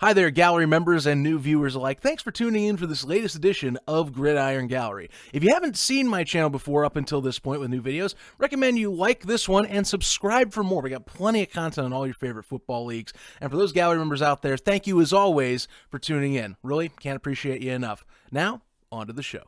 Hi there, gallery members and new viewers alike. Thanks for tuning in for this latest edition of Gridiron Gallery. If you haven't seen my channel before up until this point with new videos, recommend you like this one and subscribe for more. We got plenty of content on all your favorite football leagues. And for those gallery members out there, thank you as always for tuning in. Really can't appreciate you enough. Now, on to the show.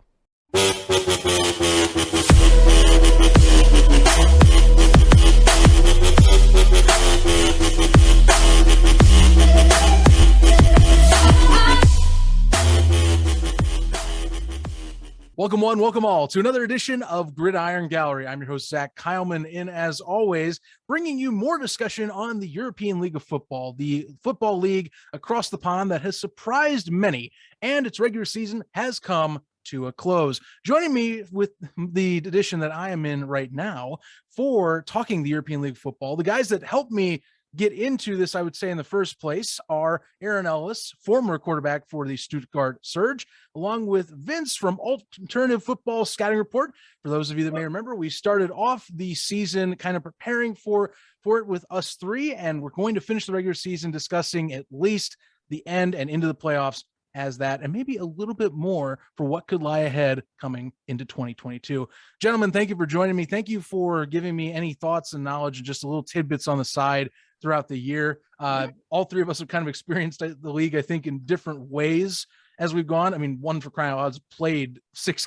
Welcome one, welcome all to another edition of Gridiron Gallery. I'm your host, Zach Keilman, and as always, bringing you more discussion on the European League of Football, the football league across the pond that has surprised many, and its regular season has come to a close. Joining me with the edition that I am in right now for talking the European League of Football, the guys that helped me get into this, I would say, in the first place, are Aaron Ellis, former quarterback for the Stuttgart Surge, along with Vince from Alternative Football Scouting Report. For those of you that may remember, we started off the season kind of preparing for it with us three, and we're going to finish the regular season discussing at least the end and into the playoffs as that, and maybe a little bit more for what could lie ahead coming into 2022. Gentlemen, thank you for joining me. Thank you for giving me any thoughts and knowledge and just a little tidbits on the side throughout the year. All three of us have kind of experienced the league, I think, in different ways as we've gone. I mean, one for crying out loud played six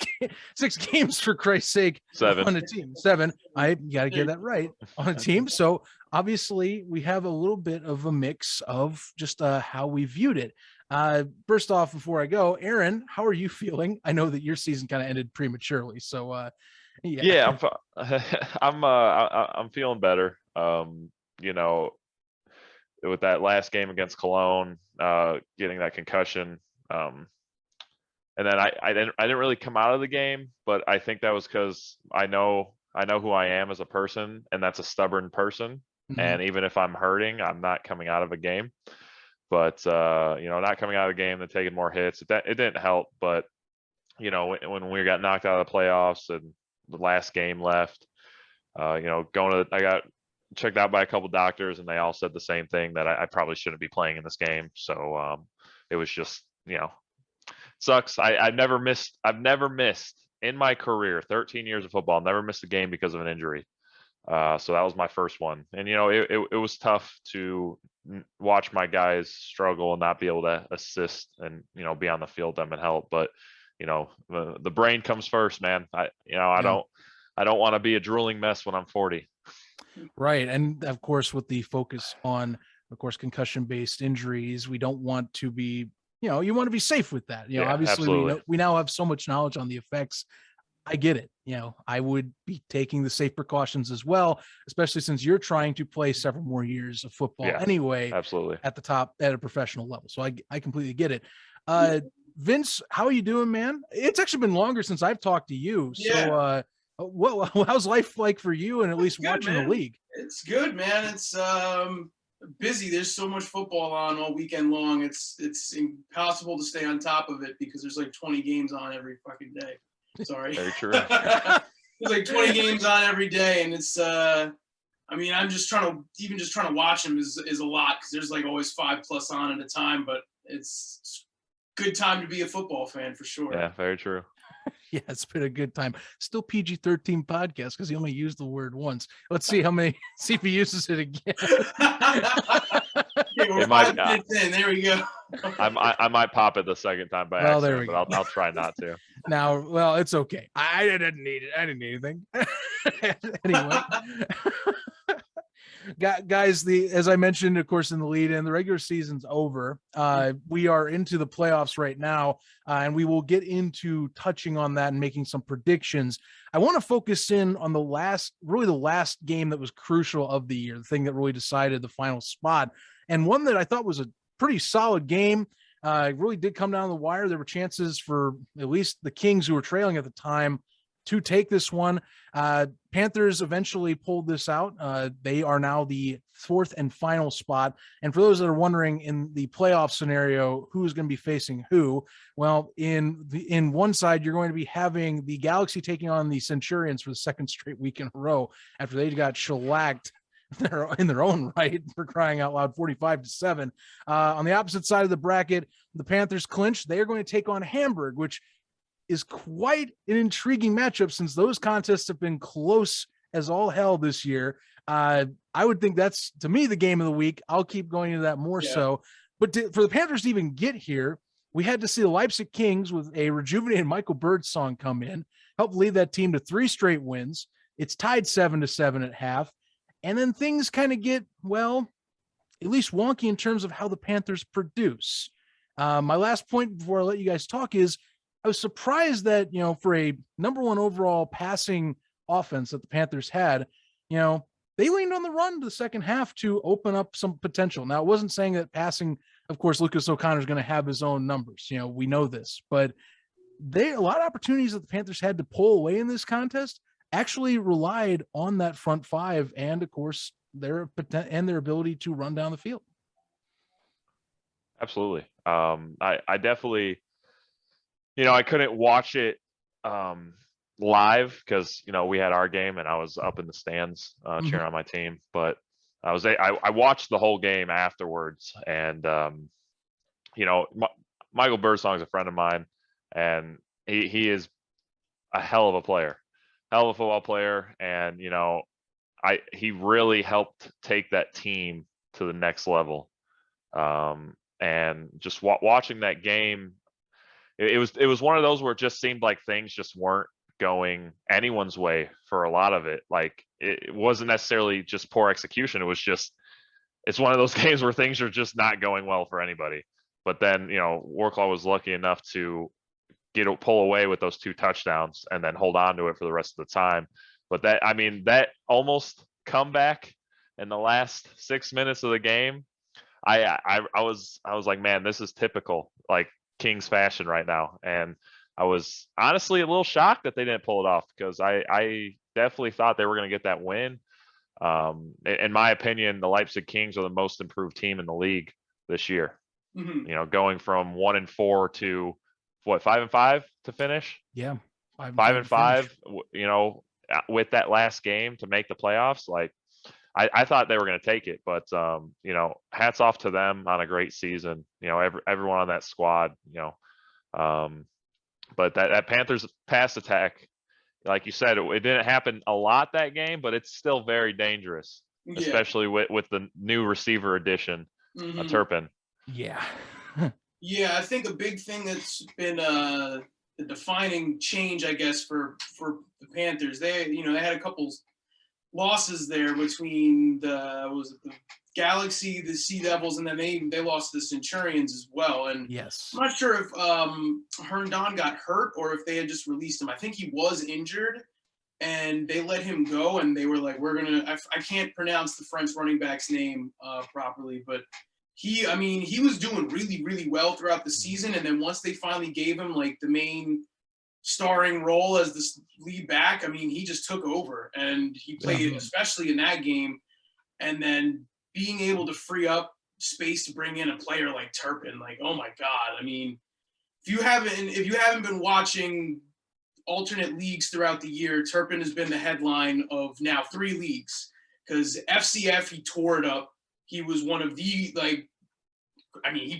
games for Christ's sake. Seven on a team. Seven. I got to get that right on a team. So obviously we have a little bit of a mix of just how we viewed it. First off, before I go, Aaron, how are you feeling? I know that your season kind of ended prematurely. So yeah, I'm feeling better. You know, with that last game against Cologne, getting that concussion, and then I didn't really come out of the game, but I think that was because I know who I am as a person, and that's a stubborn person. Mm-hmm. And even if I'm hurting, I'm not coming out of a game. But not coming out of the game and taking more hits, it didn't help. But when we got knocked out of the playoffs and the last game left, I got checked out by a couple doctors, and they all said the same thing, that I probably shouldn't be playing in this game. So it was just, sucks. I've never missed in my career, 13 years of football, never missed a game because of an injury. So that was my first one. And, it was tough to watch my guys struggle and not be able to assist and, be on the field them and help. But, the brain comes first, man. I don't want to be a drooling mess when I'm 40. Right. And of course, with the focus on, concussion-based injuries, we don't want to be, you want to be safe with that. Obviously we now have so much knowledge on the effects. I get it. I would be taking the safe precautions as well, especially since you're trying to play several more years of football anyway, absolutely, at the top, at a professional level. So I completely get it. Vince, how are you doing, man? It's actually been longer since I've talked to you. Yeah. So how's life like for you, and at least watching the league? It's good, man. It's busy. There's so much football on all weekend long. It's impossible to stay on top of it because there's like 20 games on every fucking day. Sorry. Very true. There's like 20 games on every day, and it's I'm just trying to watch them is a lot because there's like always 5+ on at a time, but it's good time to be a football fan for sure. Yeah, very true. Yeah, it's been a good time. Still PG-13 podcast because he only used the word once. Let's see how many see if he uses it again. We're 5 minutes in. There we go. I might pop it the second time by accident, there we go. But I'll try not to. Now, well, it's okay. I didn't need it. I didn't need anything. Anyway. Guys, as I mentioned, of course, in the lead in, the regular season's over. We are into the playoffs right now, and we will get into touching on that and making some predictions. I want to focus in on the last game that was crucial of the year, the thing that really decided the final spot, and one that I thought was a pretty solid game. It really did come down to the wire. There were chances for at least the Kings, who were trailing at the time, to take this one. Panthers eventually pulled this out. They are now the 4th and final spot. And for those that are wondering, in the playoff scenario, who's going to be facing who? Well, in one side, you're going to be having the Galaxy taking on the Centurions for the second straight week in a row after they got shellacked they're in their own right, for crying out loud, 45-7. On the opposite side of the bracket, the Panthers clinch. They are going to take on Hamburg, which is quite an intriguing matchup since those contests have been close as all hell this year. I would think that's, to me, the game of the week. I'll keep going into that more so. But for the Panthers to even get here, we had to see the Leipzig Kings with a rejuvenated Michael Birdsong come in, help lead that team to 3 straight wins. It's tied 7-7 at half. And then things kind of get, well, at least wonky in terms of how the Panthers produce. My last point before I let you guys talk is I was surprised that, for a number 1 overall passing offense that the Panthers had, they leaned on the run to the second half to open up some potential. Now, it wasn't saying that passing, of course, Lucas O'Connor is going to have his own numbers. We know this, but a lot of opportunities that the Panthers had to pull away in this contest actually relied on that front 5 and, of course, their ability to run down the field. Absolutely. I definitely, I couldn't watch it live because, we had our game and I was up in the stands cheering on my team, but I watched the whole game afterwards, and Michael Birdsong is a friend of mine, and he is a hell of a player, hell of a football player, and he really helped take that team to the next level. And just watching that game, it was one of those where it just seemed like things just weren't going anyone's way for a lot of it. Like it wasn't necessarily just poor execution. It's one of those games where things are just not going well for anybody. But then, Wroclaw was lucky enough to pull away with those 2 touchdowns and then hold on to it for the rest of the time. But that almost comeback in the last 6 minutes of the game, I was like, man, this is typical like Kings fashion right now. And I was honestly a little shocked that they didn't pull it off, because I definitely thought they were going to get that win. In my opinion, the Leipzig Kings are the most improved team in the league this year. Going from 1-4 to 5-5 to finish. Yeah. 5-5, with that last game to make the playoffs. Like I thought they were going to take it, but hats off to them on a great season. Everyone on that squad, but that Panthers pass attack, like you said, it didn't happen a lot that game, but it's still very dangerous, especially with the new receiver addition, Turpin. Yeah. Yeah, I think a big thing that's been the defining change, I guess, for the Panthers. They had a couple losses there between the Galaxy, the Sea Devils, and then they lost the Centurions as well. And yes, I'm not sure if Herndon got hurt or if they had just released him. I think he was injured, and they let him go. And they were like, I can't pronounce the French running back's name properly, but he was doing really, really well throughout the season. And then once they finally gave him like the main starring role as the lead back, he just took over, and he played, especially in that game. And then being able to free up space to bring in a player like Turpin, like, oh my God. If you haven't been watching alternate leagues throughout the year, Turpin has been the headline of now 3 leagues, because FCF, he tore it up. He was one of the, he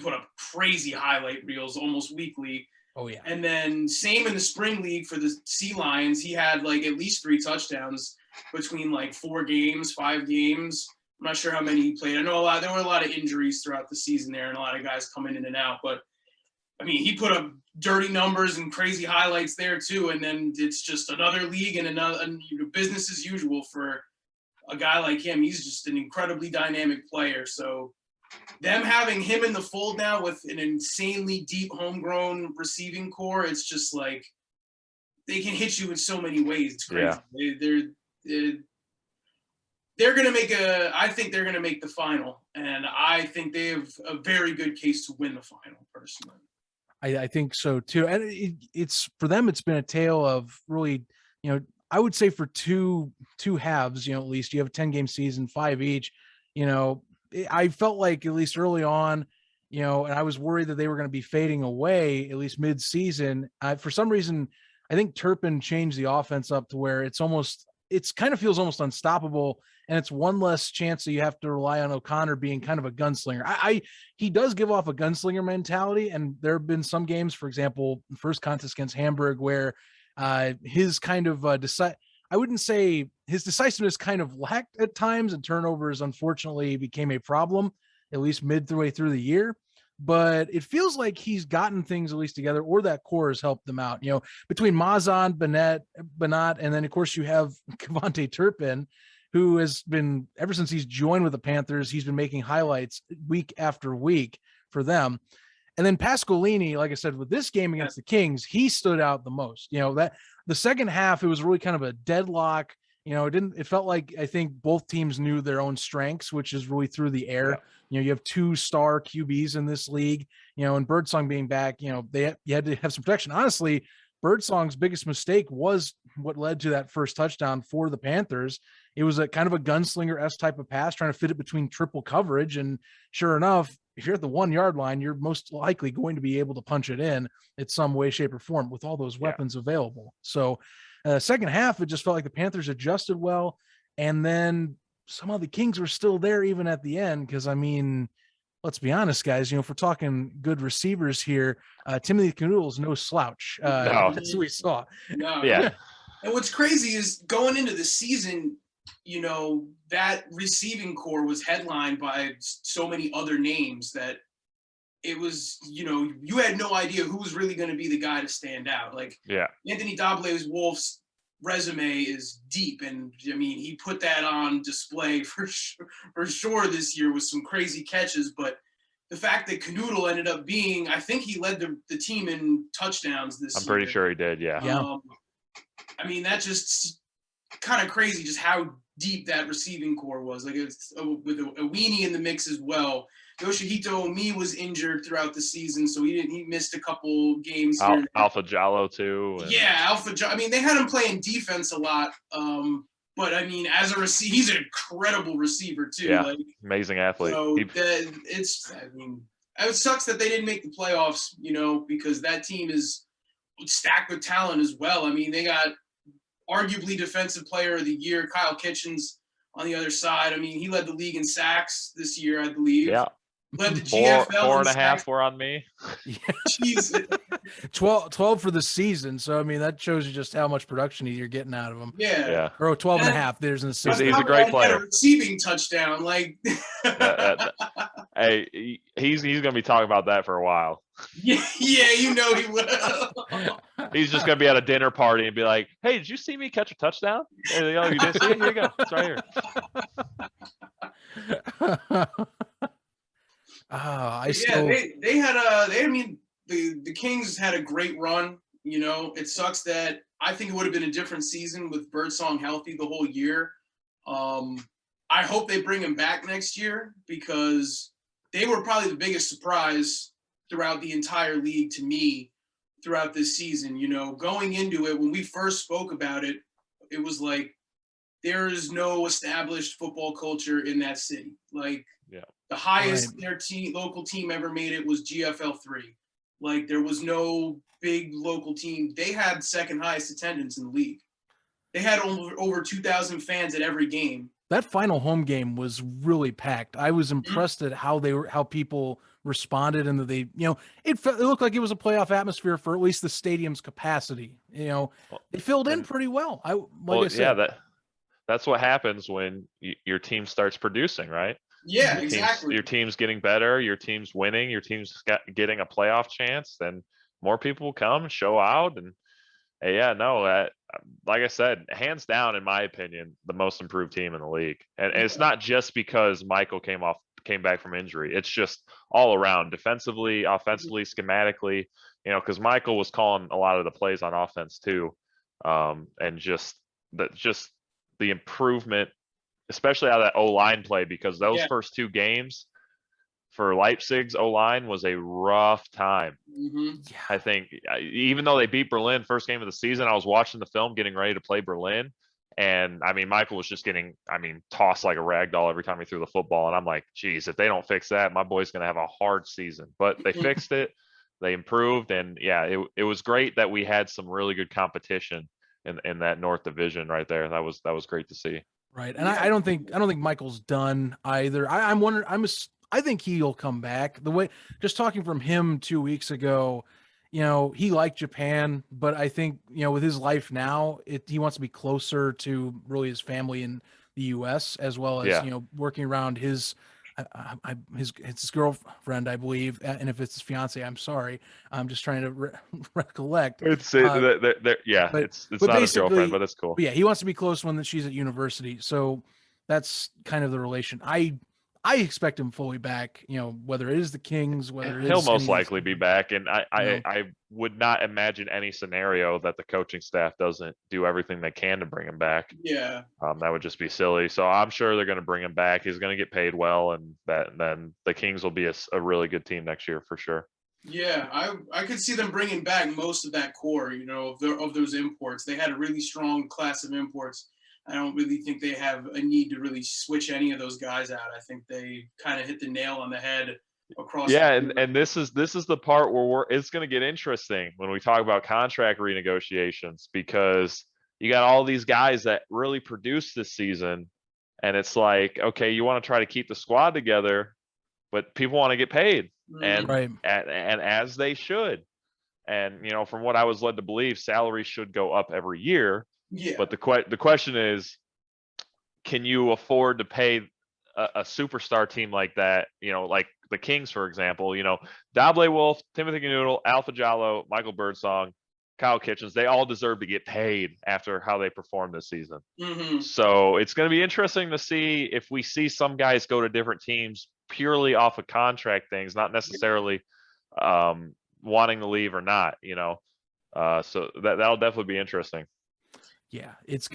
put up crazy highlight reels almost weekly. Oh yeah. And then same in the spring league for the Sea Lions, he had like at least 3 touchdowns between like 4 games, 5 games. I'm not sure how many he played. I know there were a lot of injuries throughout the season there, and a lot of guys coming in and out. But he put up dirty numbers and crazy highlights there too. And then it's just another league and another business as usual for a guy like him. He's just an incredibly dynamic player. So them having him in the fold now with an insanely deep homegrown receiving core, it's just like they can hit you in so many ways. It's crazy. Yeah. They're going to I think they're going to make the final, and I think they have a very good case to win the final, personally. I think so too. And it's for them, it's been a tale of really, I would say for two halves, at least you have a 10-game season, 5 each, I felt like at least early on, and I was worried that they were going to be fading away at least mid-season. For some reason, I think Turpin changed the offense up to where it's it's kind of feels almost unstoppable, and it's one less chance that you have to rely on O'Connor being kind of a gunslinger. He does give off a gunslinger mentality, and there have been some games, for example, the first contest against Hamburg, where his kind of I wouldn't say his decisiveness kind of lacked at times, and turnovers unfortunately became a problem, at least midway through the year. But it feels like he's gotten things at least together, or that core has helped them out. Between Mazan, Banat, and then of course you have Kavante Turpin, who has been, ever since he's joined with the Panthers, he's been making highlights week after week for them. And then Pasqualini, like I said, with this game against the Kings, he stood out the most. That the second half, it was really kind of a deadlock. It felt like, I think both teams knew their own strengths, which is really through the air. Yeah. You have 2-star QBs in this league, and Birdsong being back, you had to have some protection. Honestly, Birdsong's biggest mistake was what led to that first touchdown for the Panthers. It was a kind of a gunslinger-esque type of pass, trying to fit it between triple coverage. And sure enough, if you're at the 1-yard line, you're most likely going to be able to punch it in some way, shape, or form with all those weapons available. So second half, it just felt like the Panthers adjusted well. And then somehow the Kings were still there even at the end. Because, let's be honest, guys, if we're talking good receivers here, Timothy Canoodle is no slouch. No. That's what we saw. No. Yeah. And what's crazy is going into the season, that receiving core was headlined by so many other names that it was, you had no idea who was really going to be the guy to stand out. Like, Anthony Dable's-Wolf's resume is deep, and he put that on display for sure this year with some crazy catches. But the fact that Canoodle ended up being, I think he led the team in touchdowns this year. I'm pretty sure he did. Yeah. That's just kind of crazy, just how deep that receiving core was. Like, it's with a weenie in the mix as well. Yoshihito Omi was injured throughout the season, so he missed a couple games here. Alpha Jallo too. They had him playing defense a lot. But as a receiver, he's an incredible receiver too. Yeah, amazing athlete. So it sucks that they didn't make the playoffs, because that team is stacked with talent as well. They got arguably defensive player of the year, Kyle Kitchens, on the other side. He led the league in sacks this year, I believe. Yeah. Led the GFL. 4.5 were on me. Jesus. 12 for the season. So, that shows you just how much production you're getting out of him. Yeah. Or 12 and a half. There's an assist. He's a great player. A receiving touchdown. Like, hey, he's going to be talking about that for a while. Yeah, he will. He's just going to be at a dinner party and be like, hey, did you see me catch a touchdown? Hey, you didn't see it? Here you go. It's right here. The Kings had a great run. It sucks that I think it would have been a different season with Birdsong healthy the whole year. I hope they bring him back next year, because they were probably the biggest surprise throughout the entire league to me throughout this season. Going into it, when we first spoke about it, it was like, there is no established football culture in that city. Like, the highest their local team ever made it was GFL 3. Like, there was no big local team. They had second highest attendance in the league. They had over 2,000 fans at every game. That final home game was really packed. I was impressed at how people responded, and that they, it looked like it was a playoff atmosphere for at least the stadium's capacity. They filled in pretty well. I said, that's what happens when your team starts producing, right? Yeah, exactly. Your team's getting better. Your team's winning. Your team's getting a playoff chance. Then more people will come, show out, and like I said, hands down, in my opinion, the most improved team in the league. And it's not just because Michael came back from injury. It's just all around, defensively, offensively, schematically. Because Michael was calling a lot of the plays on offense too, and just the improvement, especially out of that O-line play, because those first two games for Leipzig's O-line was a rough time. Mm-hmm. I think even though they beat Berlin first game of the season, I was watching the film getting ready to play Berlin. And Michael was just getting, tossed like a rag doll every time he threw the football. And I'm like, geez, if they don't fix that, my boy's going to have a hard season. But they fixed it. They improved. And it was great that we had some really good competition in that North Division right there. That was great to see. Right. And I don't think Michael's done either. I'm wondering, I think he'll come back. The way, just talking from him 2 weeks ago, he liked Japan, but I think, with his life now, he wants to be closer to really his family in the US, as well as, working around his girlfriend, I believe. And if it's his fiance, I'm sorry. I'm just trying to recollect. It's but not his girlfriend, but it's cool. But yeah, he wants to be close when she's at university. So that's kind of the relation. I expect him fully back, whether it is the Kings, whether it is he'll most likely be back. And I would not imagine any scenario that the coaching staff doesn't do everything they can to bring him back. Yeah. That would just be silly. So I'm sure they're going to bring him back. He's going to get paid well, and then the Kings will be a really good team next year for sure. Yeah, I could see them bringing back most of that core, of those imports. They had a really strong class of imports. I don't really think they have a need to really switch any of those guys out. I think they kind of hit the nail on the head across. Yeah, and this is the part where it's going to get interesting when we talk about contract renegotiations, because you got all these guys that really produced this season, and it's like, okay, you want to try to keep the squad together, but people want to get paid, and as they should. And from what I was led to believe, salaries should go up every year. Yeah. But the question is, can you afford to pay a superstar team like that? Like the Kings, for example. Dable Wolf, Timothy Canoodle, Alpha Jallo, Michael Birdsong, Kyle Kitchens. They all deserve to get paid after how they performed this season. Mm-hmm. So it's going to be interesting to see if we see some guys go to different teams purely off of contract things, not necessarily wanting to leave or not. So that'll definitely be interesting. Yeah, it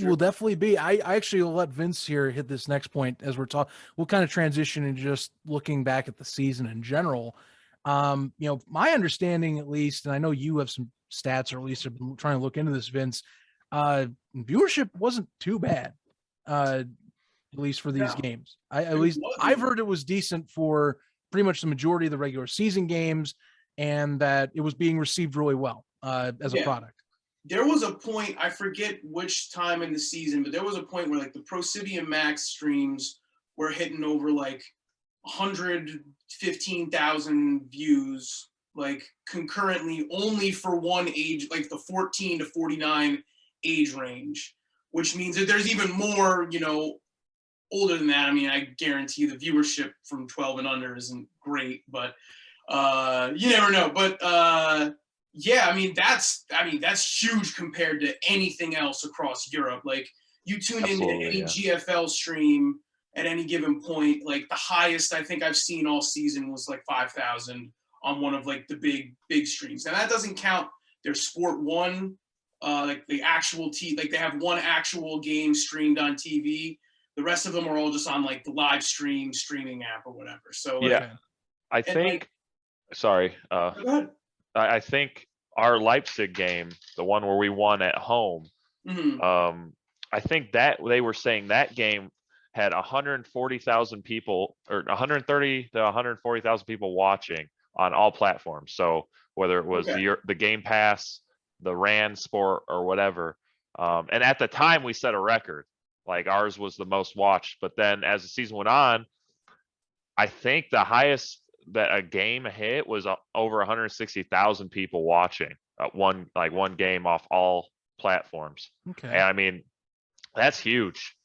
will definitely be. I actually will let Vince here hit this next point as we're talking. We'll kind of transition into just looking back at the season in general. My understanding, at least, and I know you have some stats, or at least have been trying to look into this, Vince. Viewership wasn't too bad, at least for these games. I've heard it was decent for pretty much the majority of the regular season games, and that it was being received really well as a product. There was a point, I forget which time in the season, but there was a point where the Prosibium Max streams were hitting over 115,000 views, concurrently, only for one age, the 14 to 49 age range, which means that there's even more, older than that. I mean, I guarantee the viewership from 12 and under isn't great, but you never know. But yeah, that's huge compared to anything else across Europe. You tune into any GFL stream at any given point, the highest I think I've seen all season was 5,000 on one of the big streams. Now that doesn't count their Sport One, the actual they have one actual game streamed on TV. The rest of them are all just on the live streaming app or whatever. So I think. Sorry. Go ahead. I think our Leipzig game, the one where we won at home, I think that they were saying that game had 140,000 people, or 130 to 140,000 people watching on all platforms. So whether it was the Game Pass, the RAN Sport, or whatever. And at the time we set a record, ours was the most watched. But then as the season went on, I think the highest that a game hit was over 160,000 people watching one game off all platforms. Okay. And that's huge.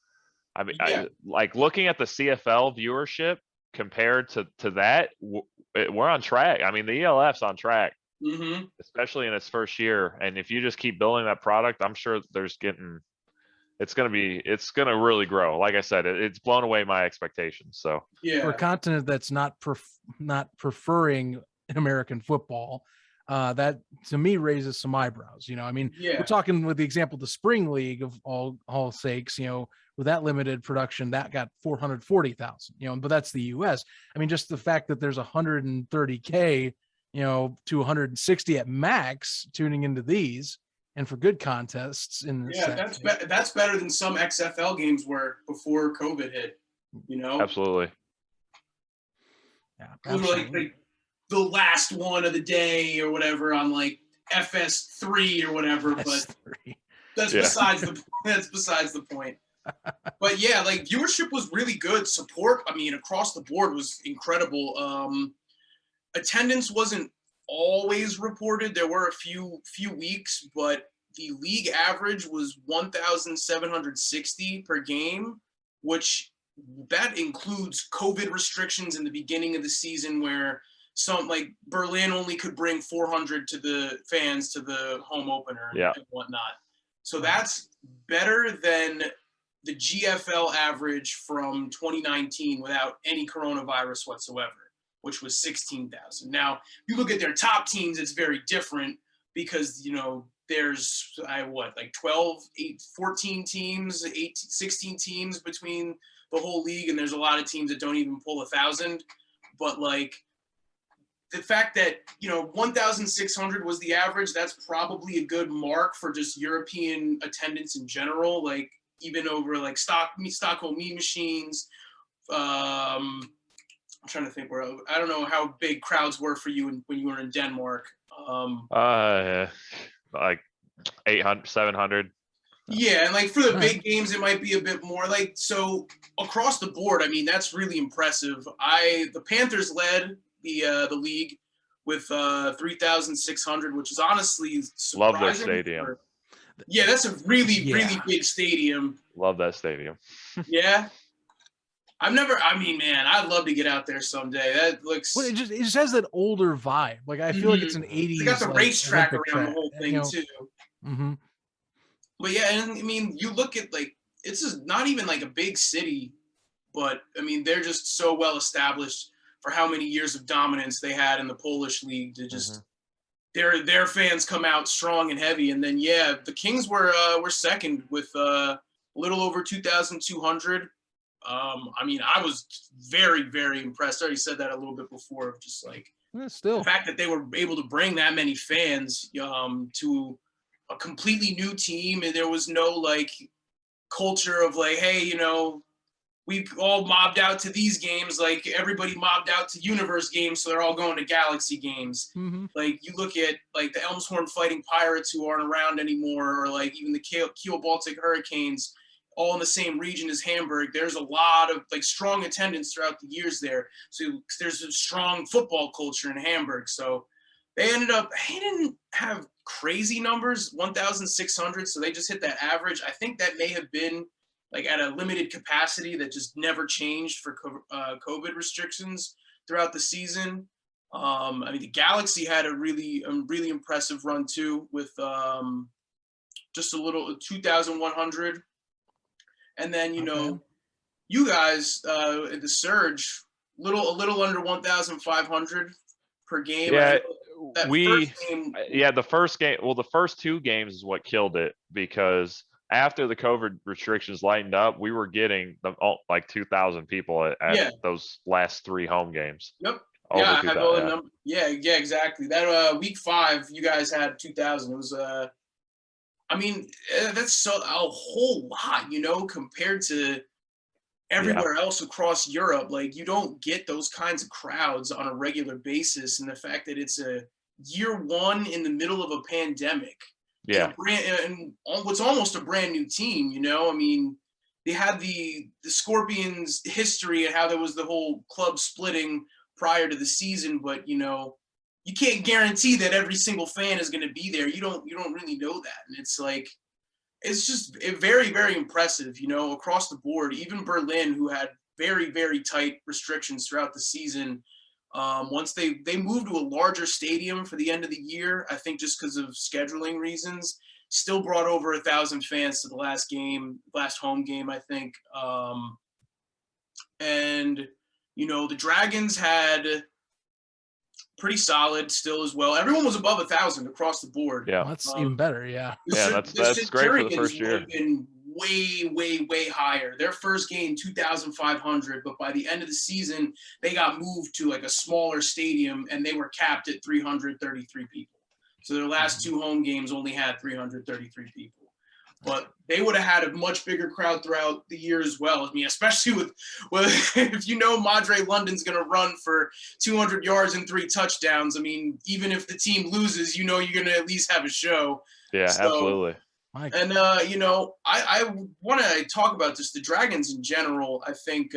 Looking at the CFL viewership compared to that, we're on track. The ELF's on track, especially in its first year. And if you just keep building that product, I'm sure it's going to really grow. Like I said, it's blown away my expectations. So for a continent that's not preferring American football, that to me raises some eyebrows. We're talking with the example of the spring league of all sakes, with that limited production that got 440,000, but that's the US. Just the fact that there's 130K, to 160 at max tuning into these, and for good contests that's better than some XFL games were before COVID hit. Absolutely. Yeah, absolutely. The last one of the day or whatever on FS3 or whatever. FS3. that's Yeah. besides the point. But yeah, like viewership was really good. Support, I mean, across the board was incredible. Attendance wasn't always reported. There were a few weeks, but the league average was 1,760 per game, which that includes COVID restrictions in the beginning of the season where some like Berlin only could bring 400 to the fans to the home opener Yeah. and whatnot. So that's better than the GFL average from 2019 without any coronavirus whatsoever, which was 16,000. Now, you look at their top teams, it's very different because, you know, there's 14 teams, 16 teams between the whole league, and there's a lot of teams that don't even pull 1,000. But like the fact that, you know, 1,600 was the average, that's probably a good mark for just European attendance in general. Like even over like Stockholm Mean Machines. I'm trying to think where I don't know how big crowds were for you when you were in Denmark. Like 800, 700. Yeah, and like for the big games, it might be a bit more. Like so across the board, I mean that's really impressive. The Panthers led the league with 3,600, which is honestly surprising. Love their stadium. Yeah, that's a really big stadium. Love that stadium. Yeah. I mean, man, I'd love to get out there someday. That looks. Well, it just has that older vibe. Like I feel like it's an 80s. They got the like, racetrack Olympic around track, the whole thing you know? too. Mm-hmm. But yeah, and I mean, you look at like it's just not even like a big city, but I mean, they're just so well established for how many years of dominance they had in the Polish league. To just their fans come out strong and heavy, and then yeah, the Kings were second with a little over 2,200. I mean, I was very, very impressed. I already said that a little bit before of just like still the fact that they were able to bring that many fans to a completely new team, and there was no like culture of like, hey, you know, we all mobbed out to these games. Like everybody mobbed out to Universe games, so they're all going to Galaxy games. Mm-hmm. Like you look at like the Elmshorn Fighting Pirates who aren't around anymore, or like even the Kiel Baltic Hurricanes, all in the same region as Hamburg. There's a lot of like strong attendance throughout the years there. So there's a strong football culture in Hamburg. So they didn't have crazy numbers, 1,600. So they just hit that average. I think that may have been like at a limited capacity that just never changed for COVID restrictions throughout the season. I mean, the Galaxy had a really impressive run too with just a little 2,100. And then, you know, you guys, the Surge, a little under 1,500 per game. Yeah, the first game. Well, the first two games is what killed it because after the COVID restrictions lightened up, we were getting like 2,000 people at those last three home games. Yep. Over yeah, I have all the numbers. Yeah, exactly. That week 5, you guys had 2,000. It was I mean, that's a whole lot, you know, compared to everywhere else across Europe. Like, you don't get those kinds of crowds on a regular basis. And the fact that it's a year one in the middle of a pandemic. Yeah. And what's almost a brand new team, you know? I mean, they had the Scorpions history and how there was the whole club splitting prior to the season. But, you know, you can't guarantee that every single fan is going to be there. You don't really know that. And it's like, it's just very, very impressive, you know, across the board. Even Berlin, who had very, very tight restrictions throughout the season, once they moved to a larger stadium for the end of the year, I think just because of scheduling reasons, still brought over 1,000 fans to the last home game, I think. And, you know, the Dragons had pretty solid still as well. Everyone was above 1,000 across the board. Yeah, well, that's even better. Yeah, that's great for the first year. Been way, way, way higher. Their first game 2,500, but by the end of the season, they got moved to like a smaller stadium, and they were capped at 333 people. So their last two home games only had 333 people. But they would have had a much bigger crowd throughout the year as well. I mean, especially with if you know Madre London's going to run for 200 yards and 3 touchdowns. I mean, even if the team loses, you know you're going to at least have a show. Yeah, so, absolutely. Mike. And, I want to talk about this. The Dragons in general, I think,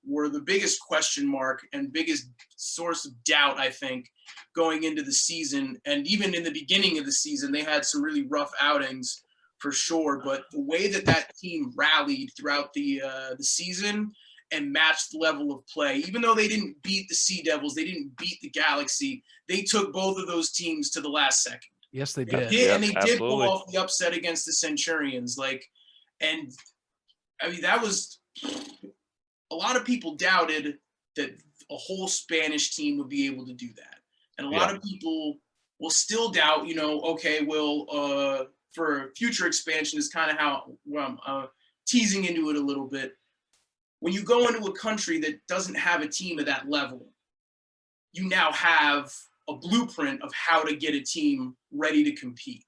were the biggest question mark and biggest source of doubt, I think, going into the season. And even in the beginning of the season, they had some really rough outings for sure. But the way that team rallied throughout the season and matched the level of play, even though they didn't beat the Sea Devils, they didn't beat the Galaxy, they took both of those teams to the last second. Yes, they did. And they did pull absolutely. off the upset against the Centurions. And I mean, that was a lot of people doubted that a whole Spanish team would be able to do that. And a lot of people will still doubt, okay, well, for future expansion is kind of how I'm teasing into it a little bit. When you go into a country that doesn't have a team at that level, you now have a blueprint of how to get a team ready to compete.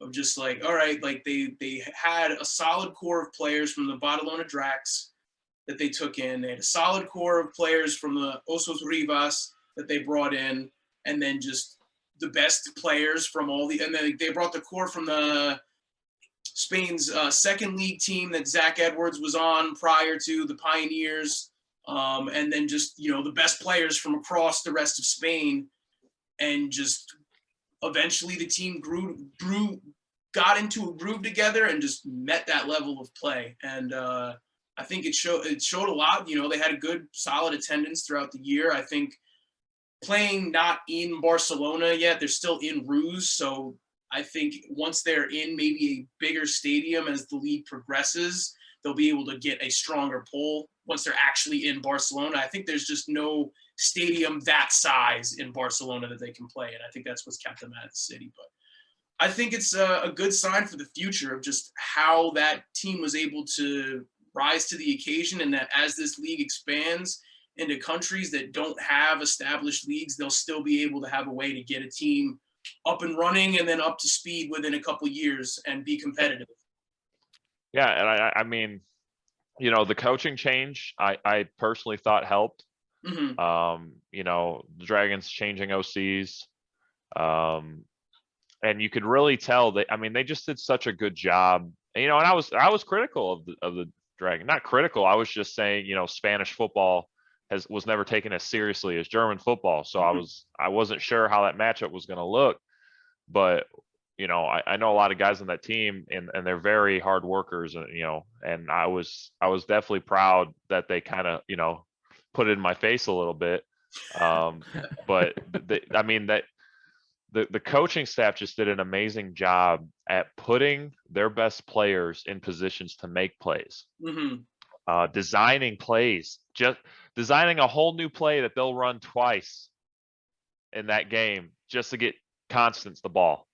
Of just like, all right, like they had a solid core of players from the Badalona Drax that they took in. They had a solid core of players from the Osos Rivas that they brought in, and then just the best players from and then they brought the core from the Spain's second league team that Zach Edwards was on prior to, the Pioneers, and then just, the best players from across the rest of Spain. And just eventually the team got into a groove together and just met that level of play. And I think it showed a lot. They had a good, solid attendance throughout the year. I think playing not in Barcelona yet, they're still in Ruse. So I think once they're in maybe a bigger stadium as the league progresses, they'll be able to get a stronger pull once they're actually in Barcelona. I think there's just no stadium that size in Barcelona that they can play in. I think that's what's kept them out of the city. But I think it's a good sign for the future of just how that team was able to rise to the occasion, and that as this league expands into countries that don't have established leagues, they'll still be able to have a way to get a team up and running and then up to speed within a couple years and be competitive. Yeah, and I mean, the coaching change, I personally thought helped. Mm-hmm. The Dragons changing OCs, and you could really tell they just did such a good job. And I was critical of the Dragon, not critical. I was just saying, Spanish football was never taken as seriously as German football, so I wasn't sure how that matchup was going to look, but I know a lot of guys on that team, and they're very hard workers, and I was definitely proud that they kind of put it in my face a little bit, but the coaching staff just did an amazing job at putting their best players in positions to make plays, designing plays, just designing a whole new play that they'll run twice in that game just to get Constance the ball.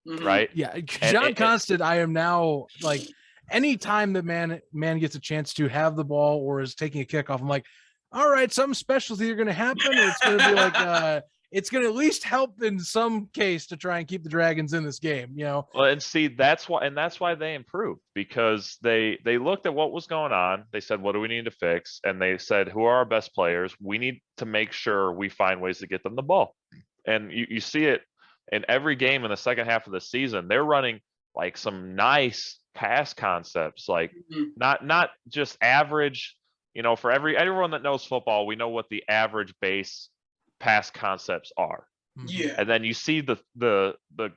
Right. Yeah. John Constant, I am now like, anytime that man gets a chance to have the ball or is taking a kickoff, I'm like, all right, something special is either going to happen, or it's going to be like, it's going to at least help in some case to try and keep the Dragons in this game, Well, and see, that's why they improved, because they looked at what was going on. They said, what do we need to fix? And they said, who are our best players? We need to make sure we find ways to get them the ball. And you see it in every game in the second half of the season. They're running like some nice pass concepts, like not just average, for everyone that knows football, we know what the average base pass concepts are. Yeah. And then you see the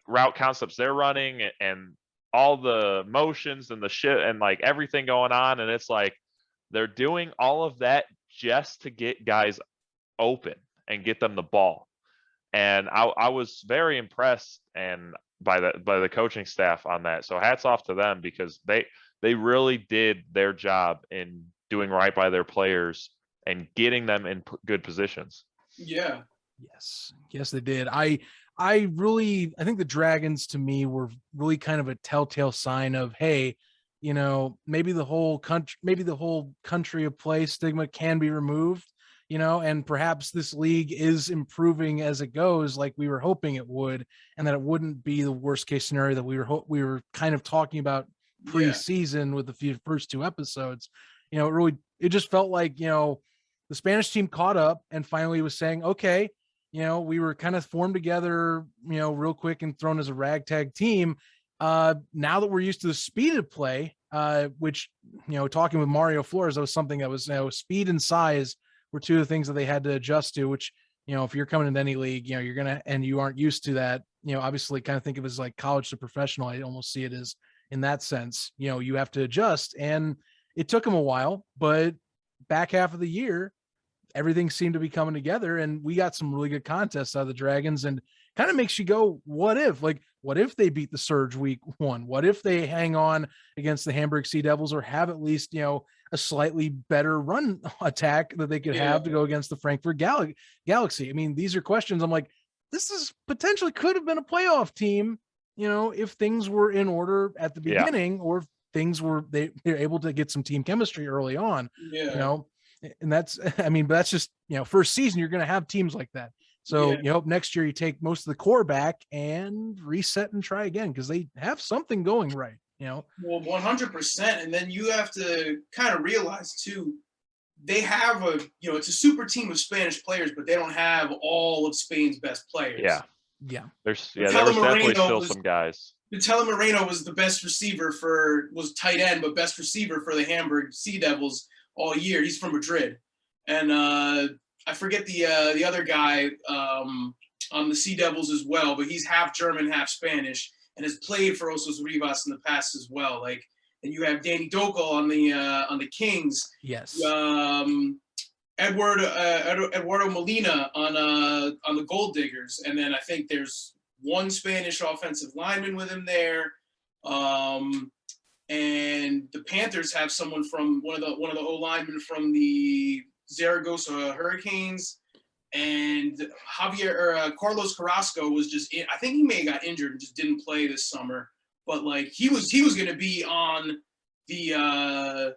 route concepts they're running, and all the motions and the shit and like everything going on. And it's like, they're doing all of that just to get guys open and get them the ball. And I was very impressed by the coaching staff on that. So hats off to them, because they really did their job in doing right by their players and getting them in good positions. Yeah. Yes, they did. I think the Dragons to me were really kind of a telltale sign of, hey, maybe the whole country of play stigma can be removed. And perhaps this league is improving as it goes, like we were hoping it would, and that it wouldn't be the worst case scenario that we were kind of talking about pre-season with the first two episodes. It just felt like, the Spanish team caught up and finally was saying, okay, we were kind of formed together, real quick and thrown as a ragtag team. now that we're used to the speed of play, which, talking with Mario Flores, that was something that was, speed and size were two of the things that they had to adjust to, which, if you're coming into any league, you're going to, and you aren't used to that, obviously kind of think of it as like college to professional. I almost see it as in that sense, you have to adjust, and it took them a while, but back half of the year, everything seemed to be coming together, and we got some really good contests out of the Dragons, and kind of makes you go, what if they beat the Surge week 1? What if they hang on against the Hamburg Sea Devils, or have at least, a slightly better run attack that they could have to go against the Frankfurt Galaxy? I mean, these are questions I'm like, this is potentially could have been a playoff team, if things were in order at the beginning, or if things were, they're able to get some team chemistry early on, and that's, but that's just, first season, you're going to have teams like that. So, next year you take most of the core back and reset and try again, because they have something going right, Well, 100%. And then you have to kind of realize too, they have it's a super team of Spanish players, but they don't have all of Spain's best players. Yeah. There was definitely still some guys. Vitello Moreno was the best receiver was tight end, but best receiver for the Hamburg Sea Devils all year. He's from Madrid. And I forget the other guy on the Sea Devils as well, but he's half German, half Spanish, and has played for Osos Rivas in the past as well. And you have Danny Dokel on the Kings. Yes. Eduardo Molina on the Gold Diggers, and then I think there's one Spanish offensive lineman with him there. And the Panthers have someone from one of the O linemen from the Zaragoza Hurricanes, and Carlos Carrasco was just I think he may have got injured and just didn't play this summer, but he was going to be on the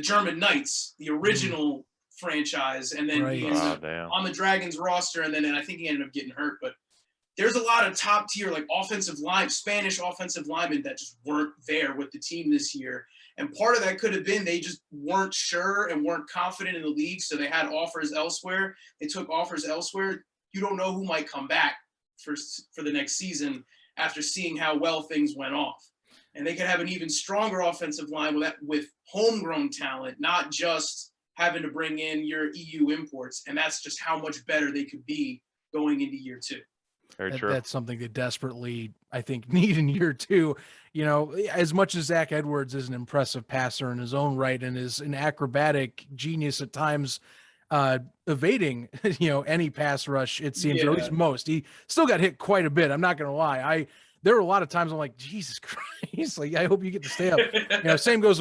German Knights, the original franchise, and then he ended up on the Dragons roster, and then I think he ended up getting hurt. But there's a lot of top tier Spanish offensive linemen that just weren't there with the team this year. And part of that could have been they just weren't sure and weren't confident in the league, so they had offers elsewhere. They took offers elsewhere. You don't know who might come back for the next season after seeing how well things went off. And they could have an even stronger offensive line with homegrown talent, not just having to bring in your EU imports. And that's just how much better they could be going into year 2. Very true. That's something they desperately, I think, need in year 2. As much as Zach Edwards is an impressive passer in his own right and is an acrobatic genius at times, evading, any pass rush, it seems, or at least most. He still got hit quite a bit. I'm not going to lie. There were a lot of times I'm like, Jesus Christ, I hope you get to stay up. Same goes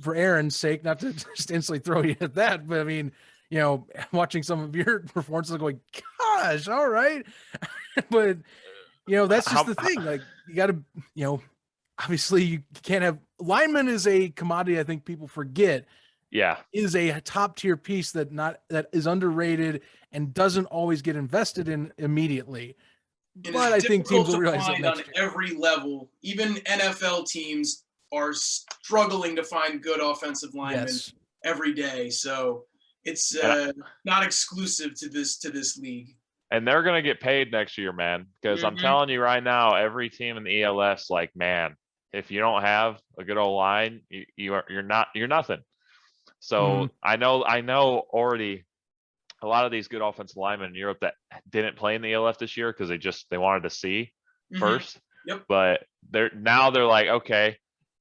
for Aaron's sake, not to just instantly throw you at that, but I mean, watching some of your performances going, gosh, all right. But, that's just the thing. You got to, obviously you can't have lineman is a commodity. I think people forget. Yeah. Is a top tier piece that is underrated and doesn't always get invested in immediately. But I think teams will realize that next year. Every level, even NFL teams are struggling to find good offensive linemen every day. So it's not exclusive to this league. And they're going to get paid next year, man, because I'm telling you right now, every team in the ELS, man, if you don't have a good old line, you're nothing. So I know already a lot of these good offensive linemen in Europe that didn't play in the ELF this year because they wanted to see first. Yep. But they're like, okay,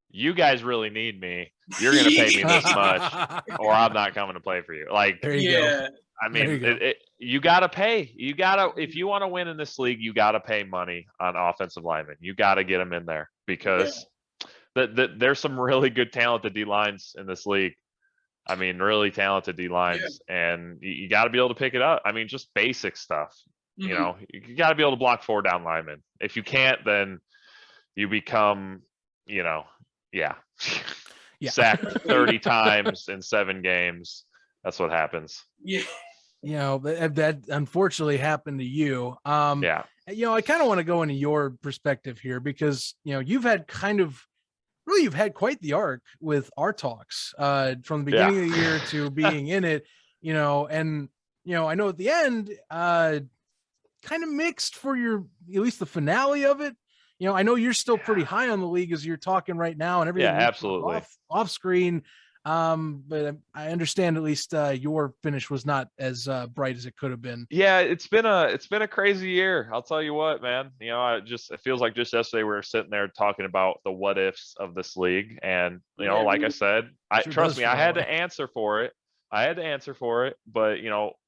you guys really need me. You're going to pay me this much, or I'm not coming to play for you. There you go. I mean, you got to pay. If you want to win in this league, you got to pay money on offensive linemen. You got to get them in there because there's some really good talented D lines in this league. I mean, really talented D lines, and you got to be able to pick it up. I mean, just basic stuff. You got to be able to block 4 down linemen. If you can't, then you become, sacked 30 times in 7 games. That's what happens. Yeah. That unfortunately happened to you. I kind of want to go into your perspective here because, you've had you've had quite the arc with our talks from the beginning of the year to being in it, and, I know at the end, kind of mixed for at least the finale of it, I know you're still pretty high on the league as you're talking right now, and everything. Yeah, absolutely. Off screen. But I understand at least your finish was not as bright as it could have been. Yeah, it's been a crazy year. I'll tell you what, man. It feels like just yesterday we were sitting there talking about the what ifs of this league, and like I said, trust me, I had to answer for it. But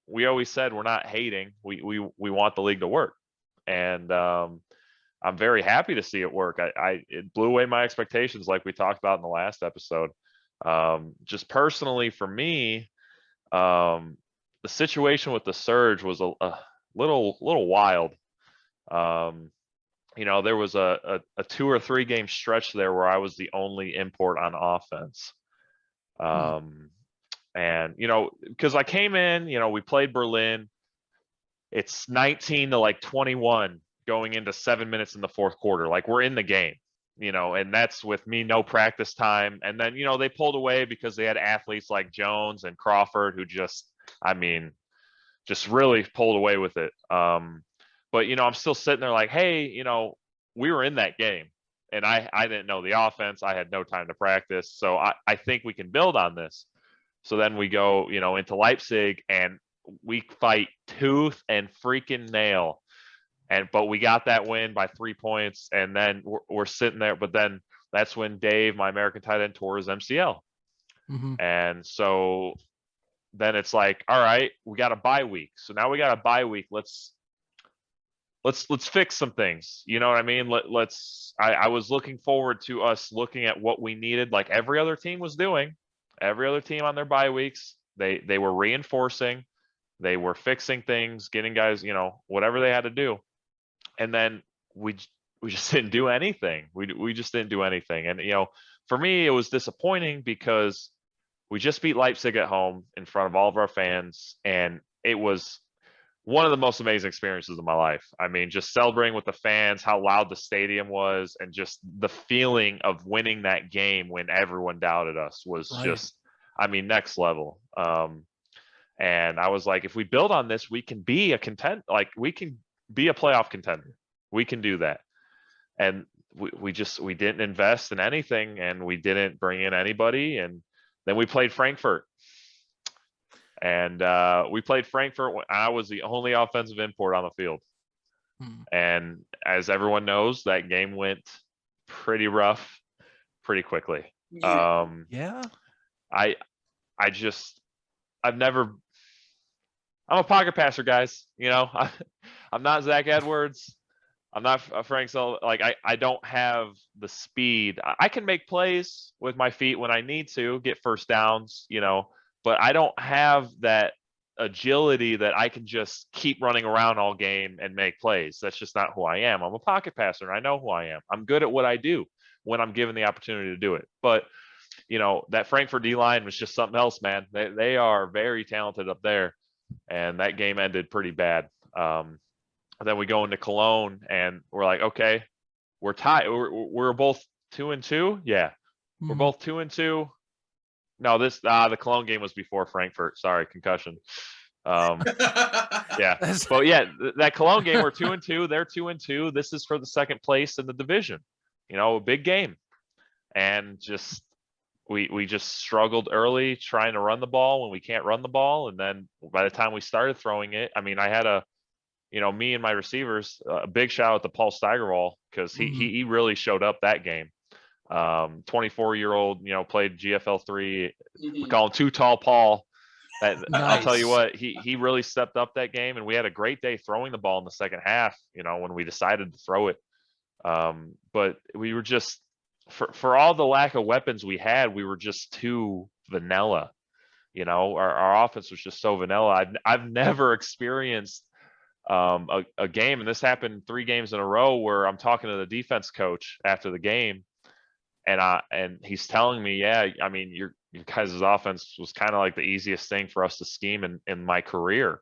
we always said we're not hating. We want the league to work, and I'm very happy to see it work. It blew away my expectations, like we talked about in the last episode. Just personally for me, the situation with the surge was a little wild. There was a 2 or 3 game stretch there where I was the only import on offense. And because I came in, we played Berlin. It's 19 to 21 going into 7 minutes in the fourth quarter. Like, we're in the game. And that's with me, no practice time. And then, they pulled away because they had athletes like Jones and Crawford who just really pulled away with it. But, I'm still sitting there like, hey, we were in that game and I didn't know the offense. I had no time to practice. So I think we can build on this. So then we go, into Leipzig and we fight tooth and freaking nail. But we got that win by 3 points, and then we're sitting there. But then that's when Dave, my American tight end, tore his MCL, and so then it's like, all right, we got a bye week. So now we got a bye week. Let's fix some things. You know what I mean? I was looking forward to us looking at what we needed, like every other team was doing. Every other team on their bye weeks, they were reinforcing, they were fixing things, getting guys, whatever they had to do. And then we just didn't do anything. We just didn't do anything. And, for me, it was disappointing because we just beat Leipzig at home in front of all of our fans. And it was one of the most amazing experiences of my life. I mean, just celebrating with the fans, how loud the stadium was, and just the feeling of winning that game when everyone doubted us was just, next level. And I was like, if we build on this, we can be we can be a playoff contender. We can do that. And we didn't invest in anything, and we didn't bring in anybody. And then we played Frankfurt. And we played Frankfurt when I was the only offensive import on the field. And as everyone knows, that game went pretty rough pretty quickly. I'm a pocket passer, guys. I'm not Zach Edwards. I'm not Frank Sullivan. I don't have the speed. I can make plays with my feet when I need to, get first downs, but I don't have that agility that I can just keep running around all game and make plays. That's just not who I am. I'm a pocket passer, and I know who I am. I'm good at what I do when I'm given the opportunity to do it. But, that Frankfurt D-line was just something else, man. They are very talented up there. And that game ended pretty bad. Then we go into Cologne, and we're like, okay, we're tied. We're both 2-2. Yeah, we're both 2-2. No, the Cologne game was before Frankfurt. Sorry, concussion. Yeah, but yeah, that Cologne game, we're 2-2. They're 2-2. This is for the second place in the division. A big game, and just we just struggled early trying to run the ball when we can't run the ball. And then by the time we started throwing it, I had me and my receivers, a big shout out to Paul Steigerwall, because he really showed up that game. 24-year-old, played GFL 3. We call him Too Tall Paul. Nice. I'll tell you what, he really stepped up that game, and we had a great day throwing the ball in the second half, when we decided to throw it. But we were just, for all the lack of weapons we had, we were just too vanilla. Our offense was just so vanilla. I've never experienced a game, and this happened 3 games in a row, where I'm talking to the defense coach after the game, and he's telling me, your guys' offense was kind of like the easiest thing for us to scheme in my career,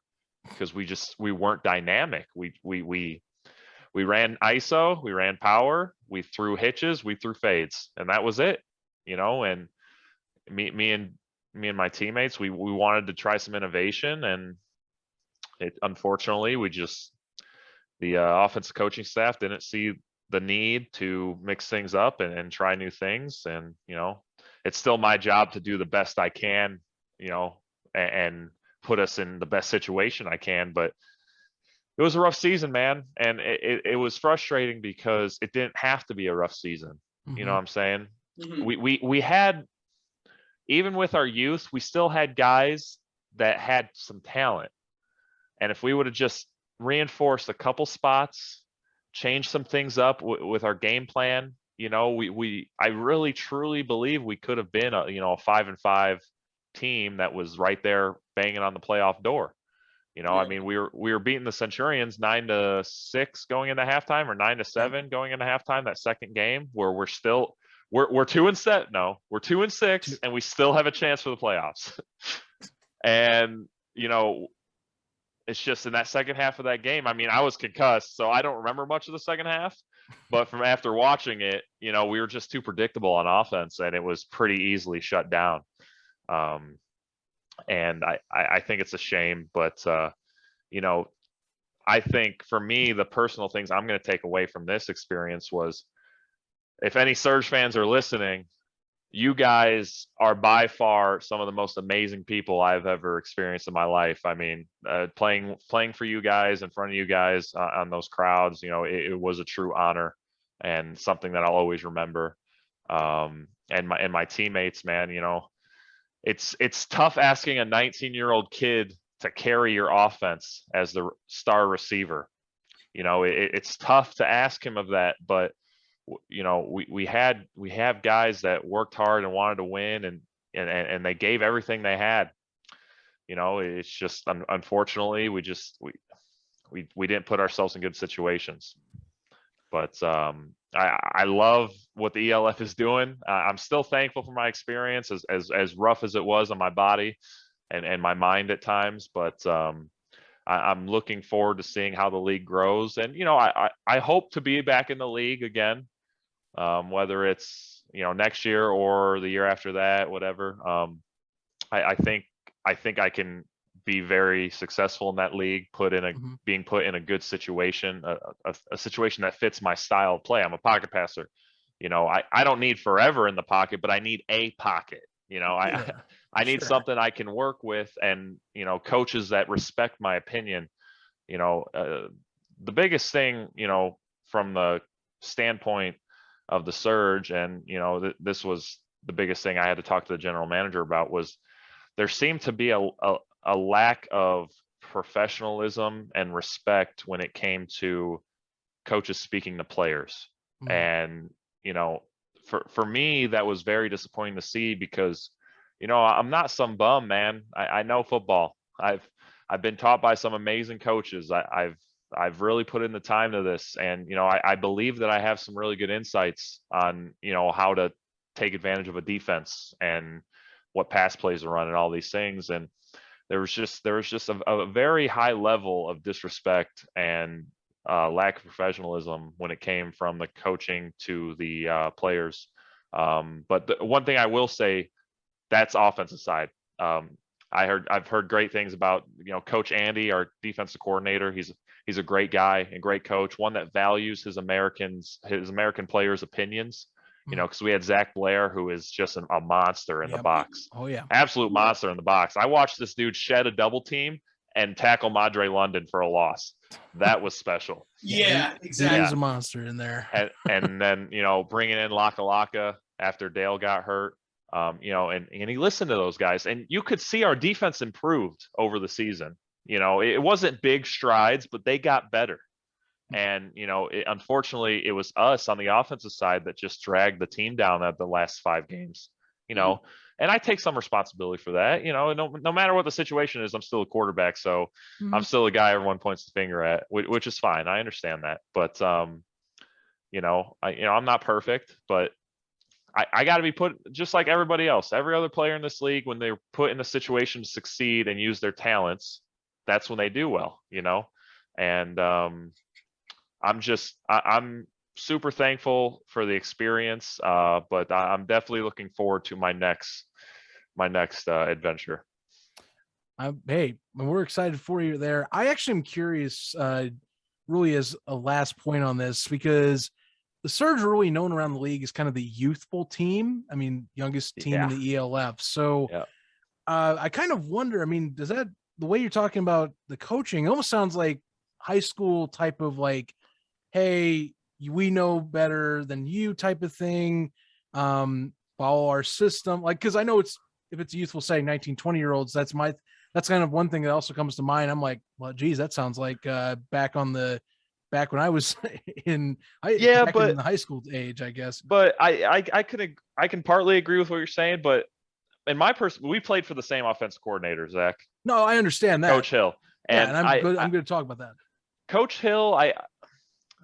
because we weren't dynamic. We ran ISO, we ran power, we threw hitches, we threw fades, and that was it. And me and my teammates, we wanted to try some innovation, and unfortunately, the offensive coaching staff didn't see the need to mix things up and try new things. And, it's still my job to do the best I can, and put us in the best situation I can. But it was a rough season, man. And it was frustrating because it didn't have to be a rough season. You know what I'm saying? We had, even with our youth, we still had guys that had some talent. And if we would have just reinforced a couple spots, changed some things up with our game plan, I really truly believe we could have been a 5-5 team that was right there banging on the playoff door. I mean, we were beating the Centurions 9-6 going into halftime, or 9-7 going into halftime that second game, where we're 2-7. No, we're 2-6, and we still have a chance for the playoffs. And it's just in that second half of that game. I mean, I was concussed, so I don't remember much of the second half. But from after watching it, we were just too predictable on offense, and it was pretty easily shut down. And I think it's a shame, but I think for me, the personal things I'm going to take away from this experience was, if any Surge fans are listening, you guys are by far some of the most amazing people I've ever experienced in my life. I mean, playing for you guys, in front of you guys, on those crowds, it was a true honor and something that I'll always remember. And my teammates, man, it's tough asking a 19-year-old kid to carry your offense as the star receiver. It's tough to ask him of that, but we have guys that worked hard and wanted to win, and they gave everything they had. It's just, unfortunately, we didn't put ourselves in good situations. But I love what the ELF is doing. I'm still thankful for my experience, as rough as it was on my body and my mind at times. But I'm looking forward to seeing how the league grows. And, I hope to be back in the league again, whether it's, next year or the year after that, whatever. I think I can be very successful in that league, being put in a good situation, a situation that fits my style of play. I'm a pocket passer. I don't need forever in the pocket, but I need a pocket. I need something I can work with, and, coaches that respect my opinion. The biggest thing, from the standpoint of the Surge, and, this was the biggest thing I had to talk to the general manager about, was there seemed to be a lack of professionalism and respect when it came to coaches speaking to players. And, for me, that was very disappointing to see, because, I'm not some bum, man. I know football. I've been taught by some amazing coaches. I've really put in the time to this, and, I believe that I have some really good insights on, how to take advantage of a defense and what pass plays are run and all these things. And there was just a very high level of disrespect and lack of professionalism when it came from the coaching to the players. But the one thing I will say, that's offensive side. I've heard great things about, Coach Andy, our defensive coordinator. He's a great guy and great coach, one that values his American players' opinions. Because we had Zach Blair, who is just a monster in the box. Oh yeah, absolute monster in the box. I watched this dude shed a double team and tackle Madre London for a loss. That was special. Yeah, exactly. He's a monster in there. And then, bringing in Laka after Dale got hurt. And he listened to those guys, and you could see our defense improved over the season. It wasn't big strides, but they got better. And, unfortunately, it was us on the offensive side that just dragged the team down at the last 5 games, and I take some responsibility for that. No matter what the situation is, I'm still a quarterback. So I'm still a guy everyone points the finger at, which is fine. I understand that. But, I'm not perfect, but I got to be put just like everybody else. Every other player in this league, when they're put in a situation to succeed and use their talents, that's when they do well, and I'm super thankful for the experience, but I'm definitely looking forward to my next adventure. Hey, we're excited for you there. I actually am curious, really, as a last point on this, because the Surge are really known around the league as kind of the youthful team. I mean, youngest team in the ELF. So I kind of wonder, I mean, does that, the way you're talking about the coaching, it almost sounds like high school type of like, hey, we know better than you type of thing. Follow our system. Like, cause I know if it's a youthful setting, 19, 20-year-olds, that's kind of one thing that also comes to mind. I'm like, well, geez, that sounds like back when I was in the high school age, I guess. But I can partly agree with what you're saying, but in my we played for the same offensive coordinator, Zach. No, I understand that. Coach Hill. And I'm good to talk about that. Coach Hill,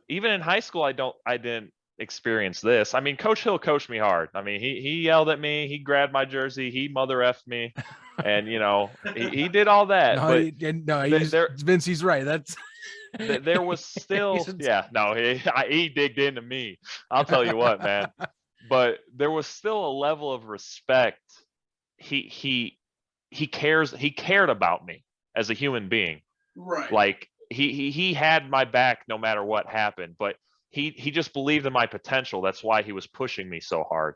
even in high school, I didn't experience this. I mean, Coach Hill coached me hard. I mean, he yelled at me, he grabbed my jersey, he mother effed me, and he did all that. Vince, he's right. That's there was still he digged into me. I'll tell you what, man. But there was still a level of respect. He cared about me as a human being. Right. Like he had my back no matter what happened, but he just believed in my potential. That's why he was pushing me so hard.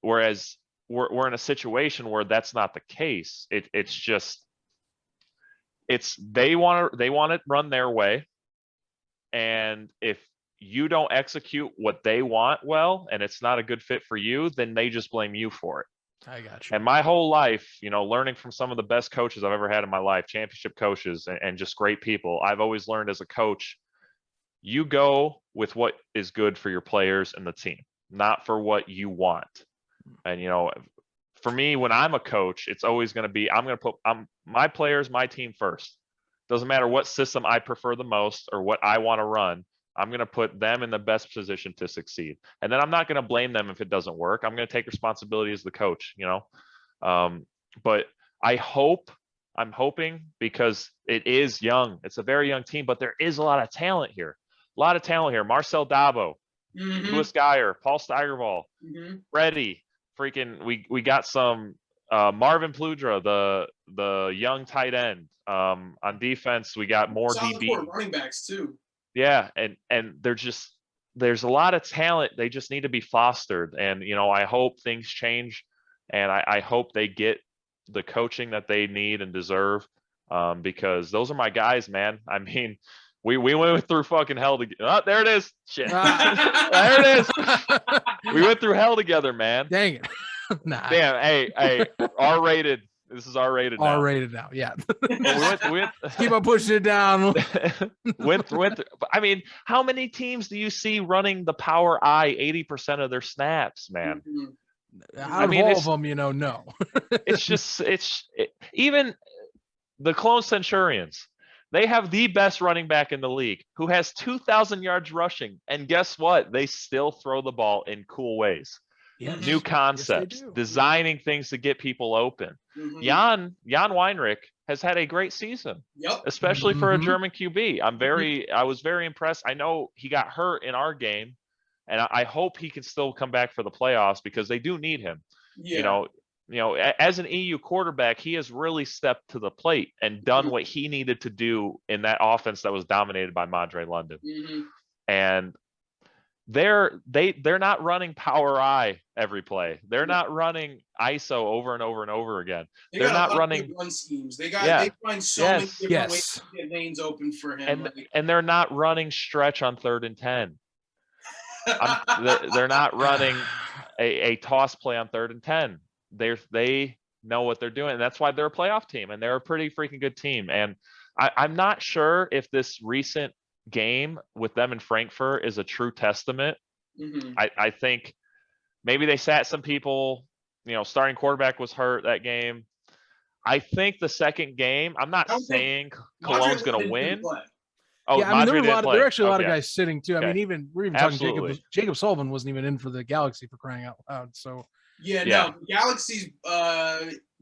Whereas we're in a situation where that's not the case. They want to run their way, and if you don't execute what they want well, and it's not a good fit for you, then they just blame you for it. I got you. And my whole life, learning from some of the best coaches I've ever had in my life, championship coaches and just great people, I've always learned as a coach, you go with what is good for your players and the team, not for what you want. And, for me, when I'm a coach, it's always going to be, I'm going to put my players, my team first. Doesn't matter what system I prefer the most or what I want to run. I'm going to put them in the best position to succeed. And then I'm not going to blame them if it doesn't work. I'm going to take responsibility as the coach, but I'm hoping, because it is young. It's a very young team, but there is a lot of talent here. Marcel Dabo, Louis Geyer, Paul Steigerwald, Reddy, we got some Marvin Pludra, the young tight end. On defense, we got more DB. Running backs too. Yeah, and there's a lot of talent. They just need to be fostered. And I hope things change, and I hope they get the coaching that they need and deserve, because those are my guys, man. I mean, we went through fucking hell together. Oh, there it is. Shit. There it is. We went through hell together, man. Dang it. Nah. Damn. Hey, R-rated. This is R-rated now. R-rated now, yeah. we went, keep on pushing it down. went through. I mean, how many teams do you see running the power I 80% of their snaps, man? Out of all of them, no. It's just, even the Cologne Centurions, they have the best running back in the league who has 2,000 yards rushing. And guess what? They still throw the ball in cool ways. Yes. New concepts, yes, designing things to get people open. Jan Weinrich has had a great season, especially for a German QB. I was very impressed. I know he got hurt in our game, and I hope he can still come back for the playoffs, because they do need him. Yeah. As an EU quarterback, he has really stepped to the plate and done what he needed to do in that offense that was dominated by Madre London. And they're not running power I every play. They're not running ISO over and over and over again. They're not running run schemes. They find so many different ways to get lanes open for him. And they're not running stretch on 3rd and 10. They're not running a toss play on 3rd and 10. They know what they're doing. And that's why they're a playoff team, and they're a pretty freaking good team. And I'm not sure if this recent game with them in Frankfurt is a true testament. I think maybe they sat some people, starting quarterback was hurt that game. I think the second game, I'm not saying Cologne's going to win. Oh, yeah, I mean, there are actually a lot of guys sitting too. I mean, we're even talking Jacob Sullivan wasn't even in for the Galaxy, for crying out loud. So no, Galaxy's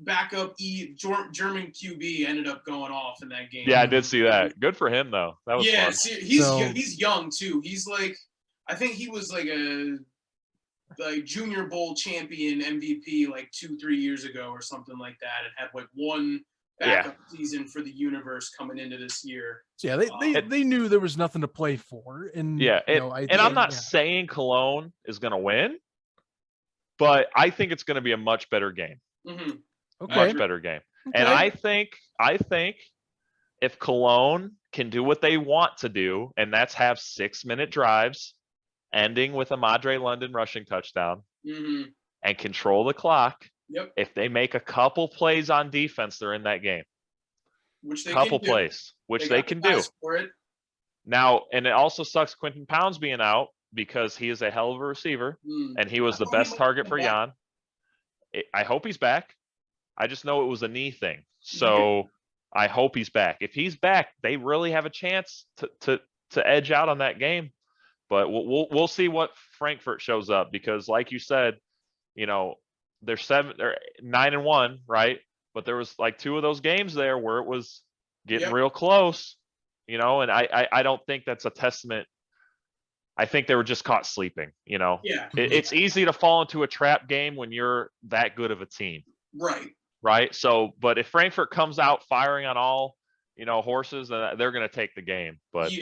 backup German QB ended up going off in that game. Yeah, I did see that. Good for him though. That was fun. He's young too. He's like, I think he was like a Junior Bowl champion MVP like 2-3 years ago or something like that, and had like one backup season for the universe coming into this year. So yeah, they knew there was nothing to play for, and I'm not saying Cologne is going to win, but I think it's going to be a much better game. Mm-hmm. Okay. Much better game. Okay. And I think if Cologne can do what they want to do, and that's have 6-minute drives, ending with a Madre London rushing touchdown, and control the clock. Yep. If they make a couple plays on defense, they're in that game. Which they couple can do. plays, which they can do. For it. Now, and it also sucks Quentin Pounds being out because he is a hell of a receiver, and he was the best target for Jan. I hope he's back. I just know it was a knee thing, so I hope he's back. If he's back, they really have a chance to edge out on that game. But we'll see what Frankfurt shows up, because, like you said, they're 9-1, right? But there was like 2 of those games there where it was getting real close, and I don't think that's a testament. I think they were just caught sleeping, Yeah. It's easy to fall into a trap game when you're that good of a team. Right. So, but if Frankfurt comes out firing on all, horses, then they're going to take the game. But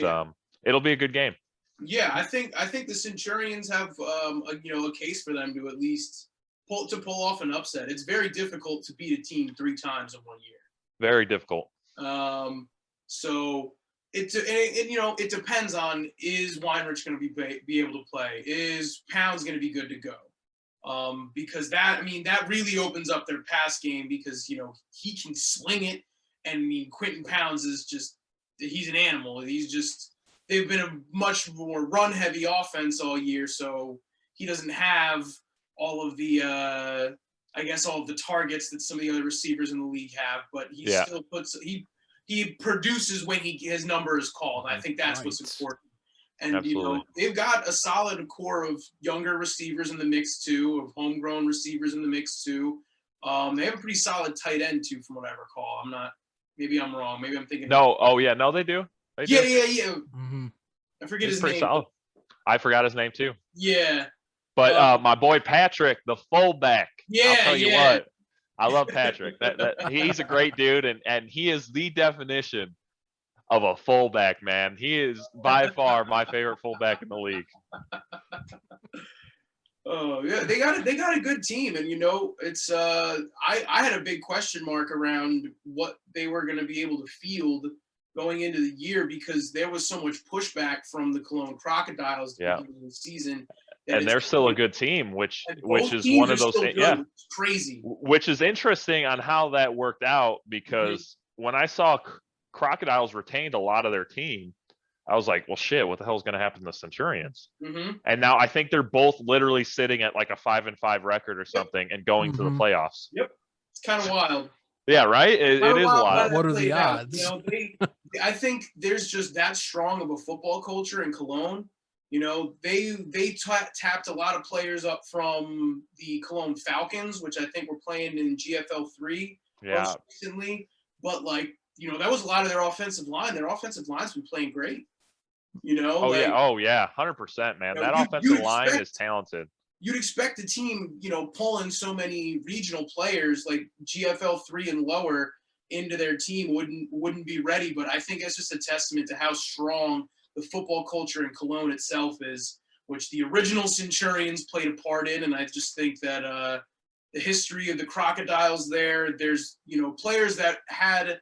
it'll be a good game. Yeah, I think the Centurions have a case for them to at least pull off an upset. It's very difficult to beat a team 3 times in 1 year. Very difficult. So it depends on, is Weinrich going to be able to play? Is Pounds going to be good to go? Because that really opens up their pass game, because he can sling it, and Quentin Pounds is he's an animal. They've been a much more run heavy offense all year, so he doesn't have all of the all of the targets that some of the other receivers in the league have, but he still he produces when his number is called. I think that's what's important. And Absolutely. They've got a solid core of younger receivers in the mix too, of homegrown receivers in the mix too. They have a pretty solid tight end too, from what I recall. Maybe I'm wrong. Maybe I'm thinking. No, no, they do. Yeah. Mm-hmm. I forget his pretty name. Solid. I forgot his name too. Yeah. But my boy Patrick, the fullback. Yeah, I'll tell you what. I love Patrick. He's a great dude, and he is the definition of a fullback, man. He is by far my favorite fullback in the league. Oh yeah, they got a good team, and it's I had a big question mark around what they were going to be able to field going into the year, because there was so much pushback from the Cologne Crocodiles at the beginning of the season. And they're still a good team, which is one of those things. Yeah, it's crazy. Which is interesting on how that worked out, because when I saw Crocodiles retained a lot of their team, I was like, well, shit, what the hell is going to happen to the Centurions? And now I think they're both literally sitting at like a 5-5 record or something and going to the playoffs. Yep. It's kind of wild. Yeah, right? It is wild. What are the odds? I think there's just that strong of a football culture in Cologne. They tapped a lot of players up from the Cologne Falcons, which I think were playing in GFL 3 most recently. But that was a lot of their offensive line. Their offensive line's been playing great. Oh yeah, 100%, man. That offensive line is talented. You'd expect a team, pulling so many regional players like GFL 3 and lower into their team wouldn't be ready. But I think it's just a testament to how strong the football culture in Cologne itself is, which the original Centurions played a part in. And I just think that the history of the Crocodiles there's players that had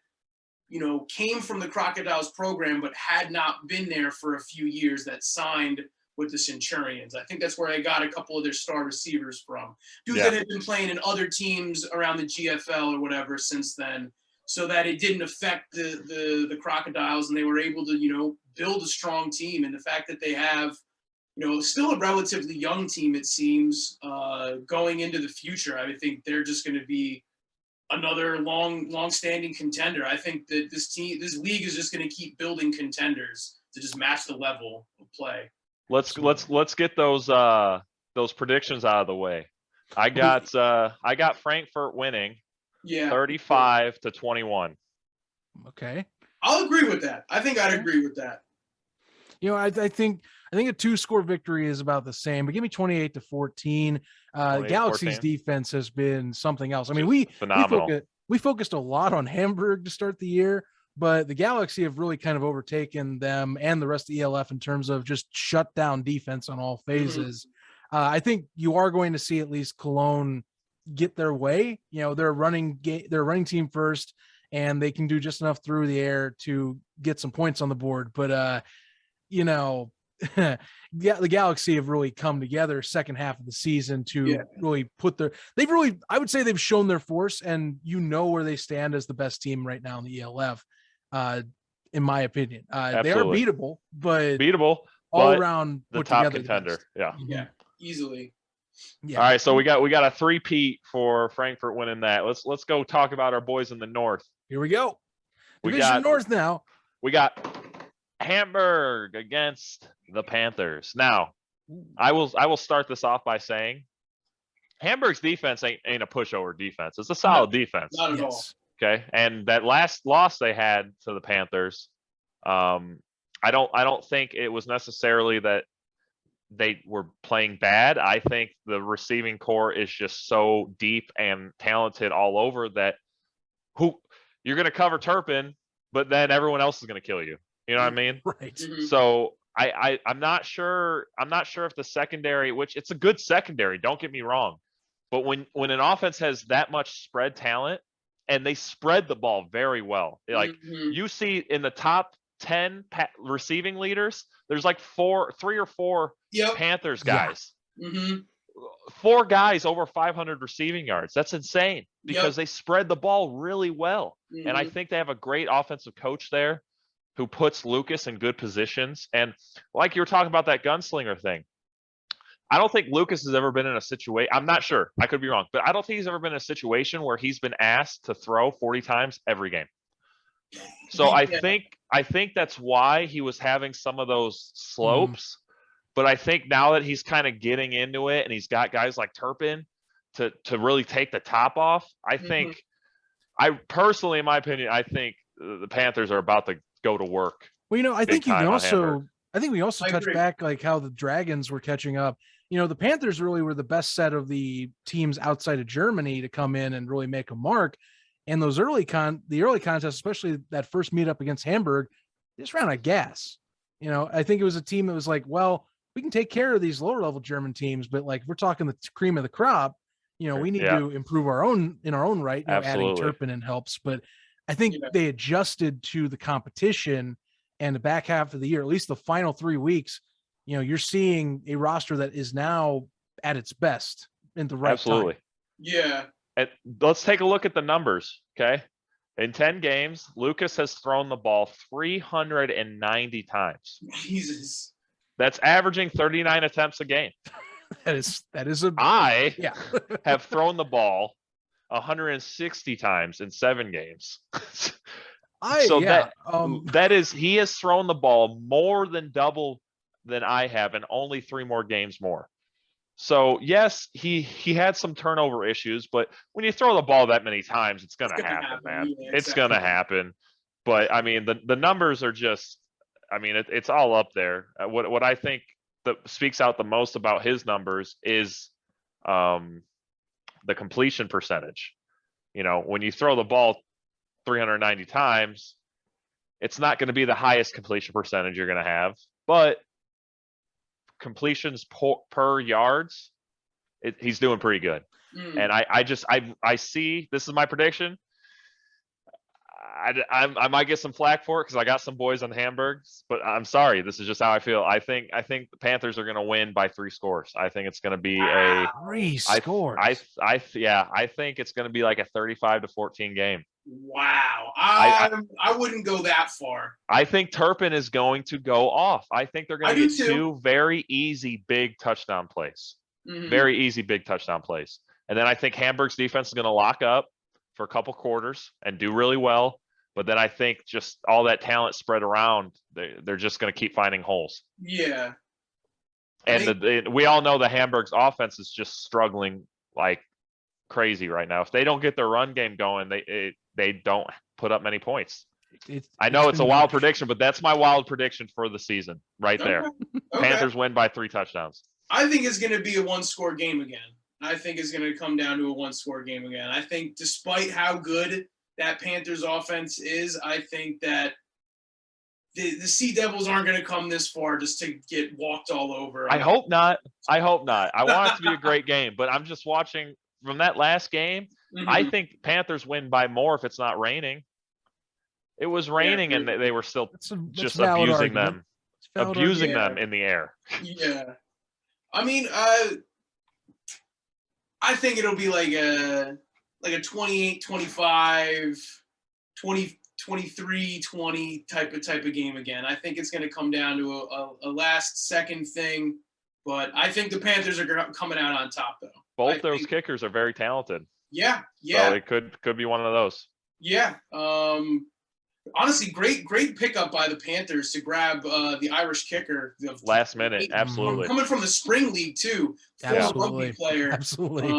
came from the Crocodiles program but had not been there for a few years that signed with the Centurions. I think that's where I got a couple of their star receivers from. Dudes that had been playing in other teams around the GFL or whatever since then, so that it didn't affect the Crocodiles, and they were able to, build a strong team. And the fact that they have, still a relatively young team, it seems, going into the future, I think they're just going to be another long-standing contender. I think that this league is just going to keep building contenders to just match the level of play. Let's get those predictions out of the way. I got Frankfurt winning 35-21. Okay. I'll agree with that. I think I'd agree with that. I think a 2-score victory is about the same, but give me 28-14. Galaxy's defense has been something else. I mean, phenomenal. we focused a lot on Hamburg to start the year, but the Galaxy have really kind of overtaken them and the rest of ELF in terms of just shut down defense on all phases. I think you are going to see at least Cologne get their way. You know, they're running team first, and they can do just enough through the air to get some points on the board. But you know, the Galaxy have really come together second half of the season to really I would say they've shown their force, and you know where they stand as the best team right now in the ELF, in my opinion. They are beatable, but all around the top contender. Yeah, easily. Yeah. All right, so we got a 3-peat for Frankfurt winning that. Let's go talk about our boys in the North. Here we go. Division North now. We got Hamburg against the Panthers. Now, I will start this off by saying Hamburg's defense ain't a pushover defense. It's a solid defense. Not at all. Okay, and that last loss they had to the Panthers, I don't think it was necessarily that they were playing bad. I think the receiving core is just so deep and talented all over that you're going to cover Turpin, but then everyone else is going to kill you. You know what I mean? Right. Mm-hmm. So I'm not sure if the secondary, which it's a good secondary, don't get me wrong, but when an offense has that much spread talent and they spread the ball very well, like you see in the top 10 receiving leaders, there's like 3 or 4 Panthers guys. Yeah. 4 guys over 500 receiving yards. That's insane because they spread the ball really well. And I think they have a great offensive coach there who puts Lucas in good positions. And like you were talking about that gunslinger thing, I don't think Lucas has ever been in a situation, I'm not sure, I could be wrong, but I don't think he's ever been in a situation where he's been asked to throw 40 times every game. So I think that's why he was having some of those slopes. But I think now that he's kind of getting into it and he's got guys like Turpin to really take the top off, I think I personally, in my opinion, I think the Panthers are about to go to work. Well, you know, I think we also touched back like how the Dragons were catching up. You know, the Panthers really were the best set of the teams outside of Germany to come in and really make a mark. And those early contests, especially that first meetup against Hamburg, they just ran out of gas. You know, I think it was a team that was like, well, we can take care of these lower level German teams, but like, if we're talking the cream of the crop, you know, we need to improve our own right. You know, adding Turpin in helps, but I think they adjusted to the competition, and the back half of the year, at least the final 3 weeks, you know, you're seeing a roster that is now at its best in the right time. Yeah. And let's take a look at the numbers. Okay. In 10 games, Lucas has thrown the ball 390 times. Jesus. That's averaging 39 attempts a game. I have thrown the ball 160 times in 7 games. He has thrown the ball more than double than I have, and only 3 more games more. So yes, he had some turnover issues, but when you throw the ball that many times, it's gonna happen, man. Yeah, it's gonna happen. But I mean, the numbers are just, I mean, it's all up there. What I think that speaks out the most about his numbers is the completion percentage. You know, when you throw the ball 390 times, it's not going to be the highest completion percentage you're going to have, but completions per yards, he's doing pretty good. And I see, this is my prediction. I might get some flack for it because I got some boys on Hamburgs, but I'm sorry. This is just how I feel. I think the Panthers are going to win by 3 scores. I think it's going to be 3 scores. I think it's going to be like a 35-14 game. Wow. I wouldn't go that far. I think Turpin is going to go off. I think they're going to get 2 very easy big touchdown plays. Very easy big touchdown plays. And then I think Hamburg's defense is going to lock up for a couple quarters and do really well. But then I think just all that talent spread around, they're just going to keep finding holes. Yeah. And we all know the Hamburg's offense is just struggling like crazy right now. If they don't get their run game going, they don't put up many points. I know it's a wild prediction, but that's my wild prediction for the season right there. Okay. Panthers win by 3 touchdowns. I think it's going to be a 1-score game again. I think it's going to come down to a one-score game again. I think despite how good that Panthers offense is, I think that the Sea Devils aren't going to come this far just to get walked all over. I hope not. I hope not. I want it to be a great game, but I'm just watching from that last game. Mm-hmm. I think Panthers win by more if it's not raining. It was raining, and they were still just abusing them in the air. Yeah. I mean, I think it'll be like a 28-25, 23-20 type of game again. I think it's going to come down to a last-second thing, but I think the Panthers are coming out on top, though. Both those kickers are very talented. Yeah. So it could be one of those. Yeah. Honestly, great pickup by the Panthers to grab the Irish kicker. Last minute, absolutely. Coming from the spring league too, rugby player. Absolutely.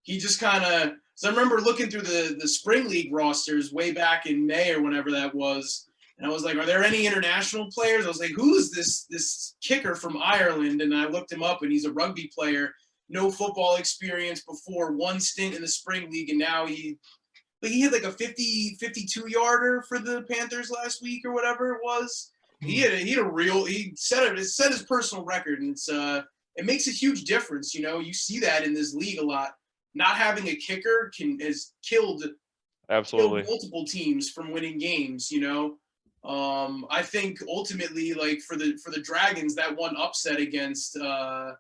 He just kind of. So I remember looking through the spring league rosters way back in May or whenever that was, and I was like, "Are there any international players?" I was like, "Who is this kicker from Ireland?" And I looked him up, and he's a rugby player, no football experience before, one stint in the spring league, and now he had like a 52 yarder for the Panthers last week or whatever it was. He set his personal record, and it makes a huge difference. You know, you see that in this league a lot. Not having a kicker has killed multiple teams from winning games. You know, I think ultimately, like for the Dragons, that one upset against the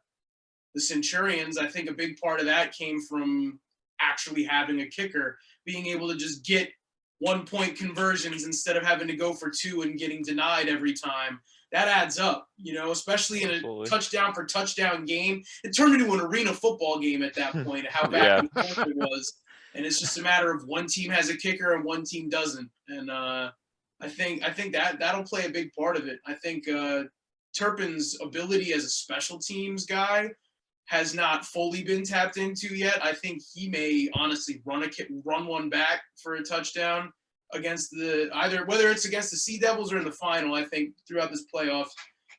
Centurions, I think a big part of that came from actually having a kicker, being able to just get 1-point conversions instead of having to go for 2 and getting denied every time. That adds up, you know, especially in a touchdown for touchdown game. It turned into an arena football game at that point, how bad it was. And it's just a matter of one team has a kicker and one team doesn't. And I think that'll play a big part of it. I think Turpin's ability as a special teams guy has not fully been tapped into yet. I think he may honestly run one back for a touchdown against whether it's against the Sea Devils or in the final. I think throughout this playoff,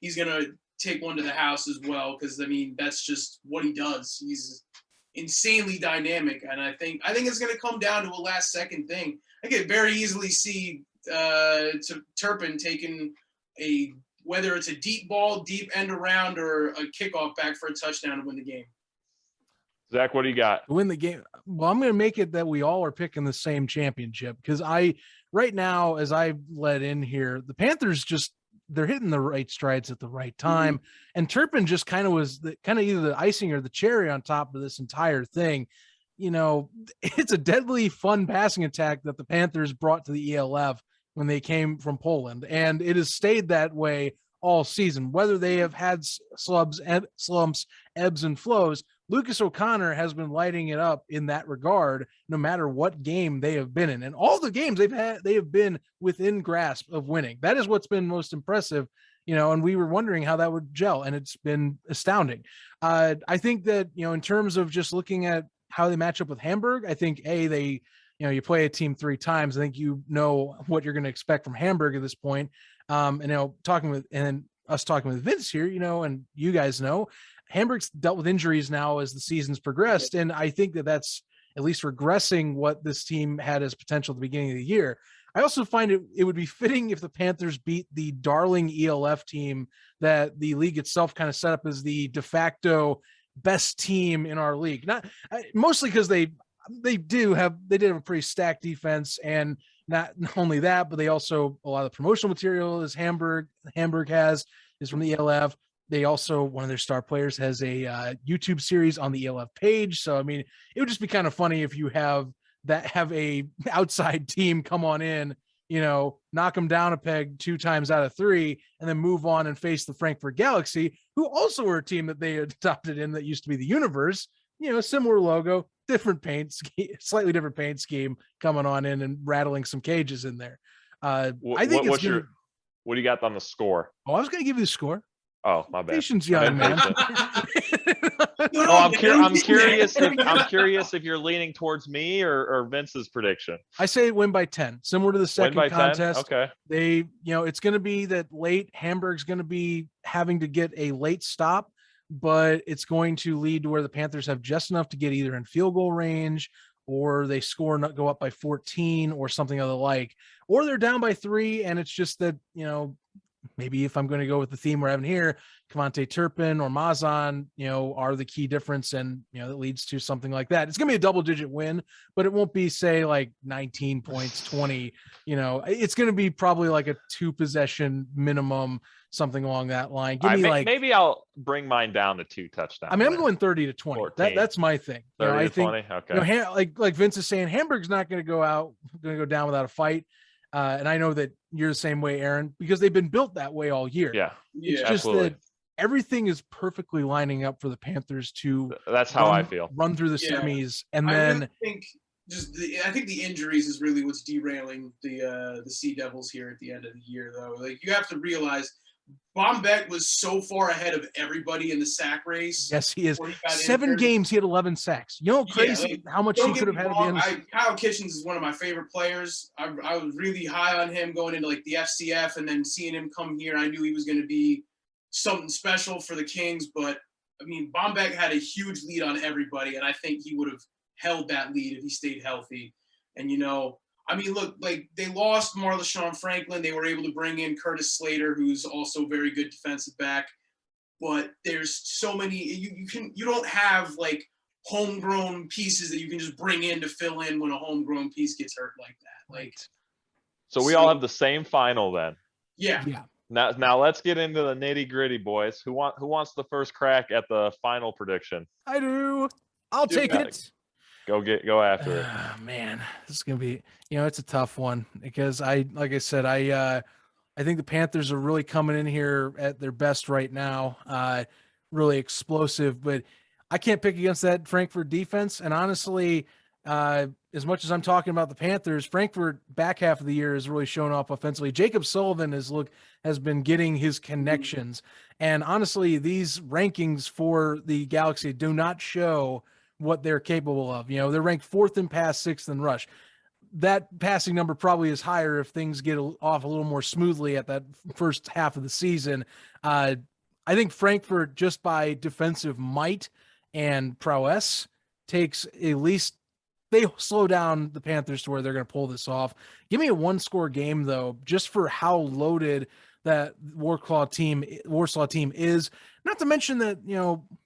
he's going to take one to the house as well. Cause I mean, that's just what he does. He's insanely dynamic. And I think it's going to come down to a last second thing. I could very easily see Turpin taking whether it's a deep ball, deep end around, or a kickoff back for a touchdown to win the game. Zach, what do you got? To win the game. Well, I'm going to make it that we all are picking the same championship, because right now, as I led in here, the Panthers they're hitting the right strides at the right time. Mm-hmm. And Turpin just kind of was either the icing or the cherry on top of this entire thing. You know, it's a deadly fun passing attack that the Panthers brought to the ELF when they came from Poland. And it has stayed that way all season, whether they have had slumps, ebbs and flows. Lucas O'Connor has been lighting it up in that regard, no matter what game they have been in. And all the games they have been within grasp of winning. That is what's been most impressive, you know, and we were wondering how that would gel, and it's been astounding. I think that, you know, in terms of just looking at how they match up with Hamburg, I think you play a team 3 times. I think you know what you're going to expect from Hamburg at this point. And you know, talking with Vince here, you know, and you guys know, Hamburg's dealt with injuries now as the season's progressed, and I think that that's at least regressing what this team had as potential at the beginning of the year. I also find it would be fitting if the Panthers beat the darling ELF team that the league itself kind of set up as the de facto best team in our league. Not mostly because they did have a pretty stacked defense, and not only that, but they also, a lot of the promotional material is Hamburg is from the ELF. They also, one of their star players has a YouTube series on the ELF page. So, I mean, it would just be kind of funny if you have a outside team come on in, you know, knock them down a peg 2 times out of 3, and then move on and face the Frankfurt Galaxy, who also were a team that they adopted in that used to be the Universe, you know, similar logo, different paint scheme, slightly different paint scheme coming on in and rattling some cages in there. I think what do you got on the score? Oh, I was going to give you the score. Oh, my bad. Patience, young man. I'm curious if you're leaning towards me or Vince's prediction. I say win by 10, similar to the second contest. 10? Okay. It's going to be that late. Hamburg's going to be having to get a late stop. but it's going to lead to where the Panthers have just enough to get either in field goal range, or they score and go up by 14 or something of the like, or they're down by 3. And it's just that, maybe if I'm going to go with the theme we're having here, Cavante Turpin or Mazan, are the key difference. And, that leads to something like that. It's going to be a double-digit win, but it won't be, say, like 19 points, 20. It's going to be probably like a 2-possession minimum, something along that line. Give me maybe I'll bring mine down to 2 touchdowns. I mean, I'm going 30-20. That's my thing. 30-20. Okay. Like Vince is saying, Hamburg's not going to go down without a fight. And I know that you're the same way, Aaron, because they've been built that way all year. Yeah. It's just absolutely. that everything is perfectly lining up for the Panthers to That's how I feel. Run through the semis. And then I think the injuries is really what's derailing the Sea Devils here at the end of the year, though. Like, you have to realize Bombeck was so far ahead of everybody in the sack race. Yes, he is. 7 games, he had 11 sacks. Crazy how much he could have had at the end. Kyle Kitchens is one of my favorite players. I was really high on him going into like the FCF, and then seeing him come here, I knew he was going to be something special for the Kings. But I mean, Bombeck had a huge lead on everybody, and I think he would have held that lead if he stayed healthy. And I mean, look, like, they lost Marlon Franklin. They were able to bring in Curtis Slater, who's also very good defensive back. But there's so many you don't have like homegrown pieces that you can just bring in to fill in when a homegrown piece gets hurt like that. Like, so we all have the same final then. Yeah. Now let's get into the nitty gritty, boys. Who wants the first crack at the final prediction? I do. I'll take it. Go after it. Man, this is gonna be, it's a tough one because like I said, I think the Panthers are really coming in here at their best right now, really explosive. But I can't pick against that Frankfurt defense. And honestly, as much as I'm talking about the Panthers, Frankfurt back half of the year has really shown off offensively. Jacob Sullivan has been getting his connections, and honestly, these rankings for the Galaxy do not show what they're capable of. They're ranked 4th in pass, 6th in rush. That passing number probably is higher if things get off a little more smoothly at that first half of the season. I think Frankfurt, just by defensive might and prowess, takes at least, they slow down the Panthers to where they're going to pull this off. Give me a 1-score game, though, just for how loaded that Warsaw team is. Not to mention that,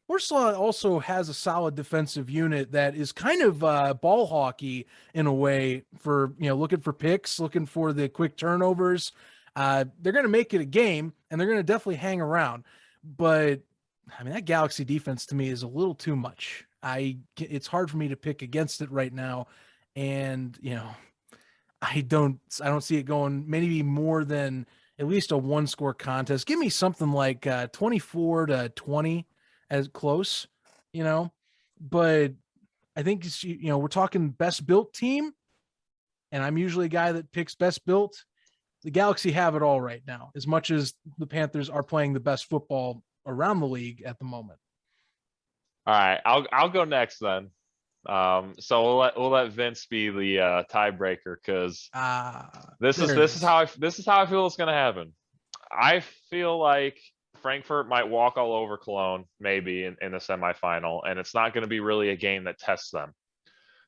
Warsaw also has a solid defensive unit that is kind of ball hockey in a way for, looking for picks, looking for the quick turnovers. They're going to make it a game, and they're going to definitely hang around. But, I mean, that Galaxy defense to me is a little too much. It's hard for me to pick against it right now. And, I don't see it going maybe more than at least a 1-score contest. Give me something like 24-20 as close, but I think it's, we're talking best built team, and I'm usually a guy that picks best built. The Galaxy have it all right now, as much as the Panthers are playing the best football around the league at the moment. All right, I'll go next then. So we'll let Vince be the tiebreaker, because this is how I feel it's going to happen. I feel like Frankfurt might walk all over Cologne, maybe in the semifinal, and it's not going to be really a game that tests them.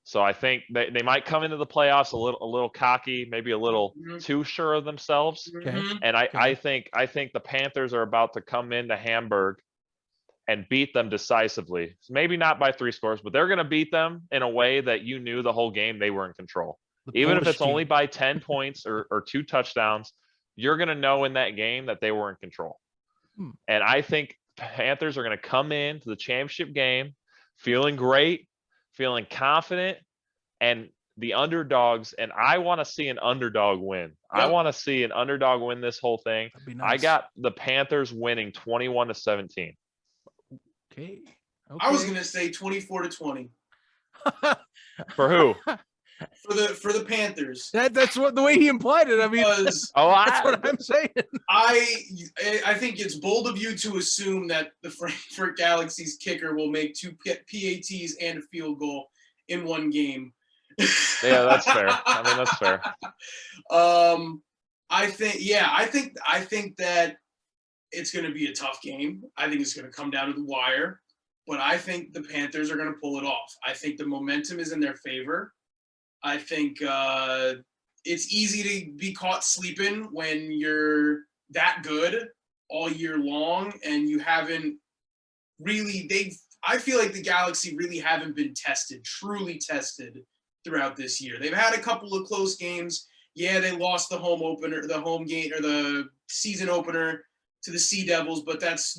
So I think they might come into the playoffs a little cocky, maybe a little too sure of themselves. Okay. And I think the Panthers are about to come into Hamburg and beat them decisively. Maybe not by 3 scores, but they're going to beat them in a way that you knew the whole game they were in control. Even if it's only by 10 points or 2 touchdowns, you're going to know in that game that they were in control. And I think Panthers are going to come into the championship game feeling great, feeling confident, and the underdogs. And I want to see an underdog win. Yep. I want to see an underdog win this whole thing. Nice. I got the Panthers winning 21-17. Okay. I was going to say 24-20. For who? For the Panthers. That's what the way he implied it. I mean, that's what I'm saying. I think it's bold of you to assume that the Frankfurt Galaxy's kicker will make 2 PATs and a field goal in one game. Yeah, that's fair. I mean, that's fair. I think that it's going to be a tough game. I think it's going to come down to the wire, but I think the Panthers are going to pull it off. I think the momentum is in their favor. I think it's easy to be caught sleeping when you're that good all year long and you haven't really I feel like the Galaxy really haven't been truly tested throughout this year. They've had a couple of close games. Yeah, they lost the home game or the season opener to the Sea Devils, but that's,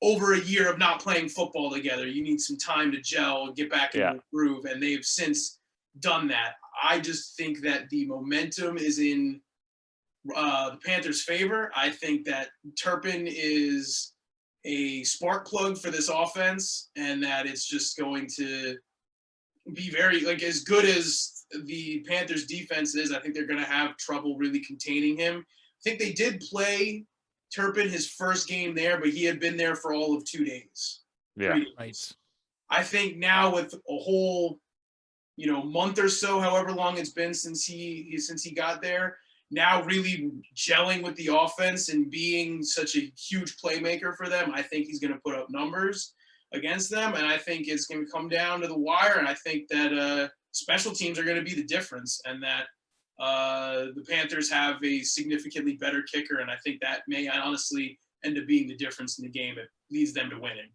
over a year of not playing football together. You need some time to gel, get back into the groove, and they've since done that. I just think that the momentum is in the Panthers' favor. I think that Turpin is a spark plug for this offense, and that it's just going to be very, as good as the Panthers' defense is, I think they're going to have trouble really containing him. I think they did play Turpin his first game there, but he had been there for all of 2 days. Yeah. 3 days. Right. I think now with a whole, month or so, however long it's been since he got there, now really gelling with the offense and being such a huge playmaker for them, I think he's going to put up numbers against them, and I think it's going to come down to the wire, and I think that special teams are going to be the difference, and that the Panthers have a significantly better kicker, and I think that may honestly end up being the difference in the game. It leads them to winning.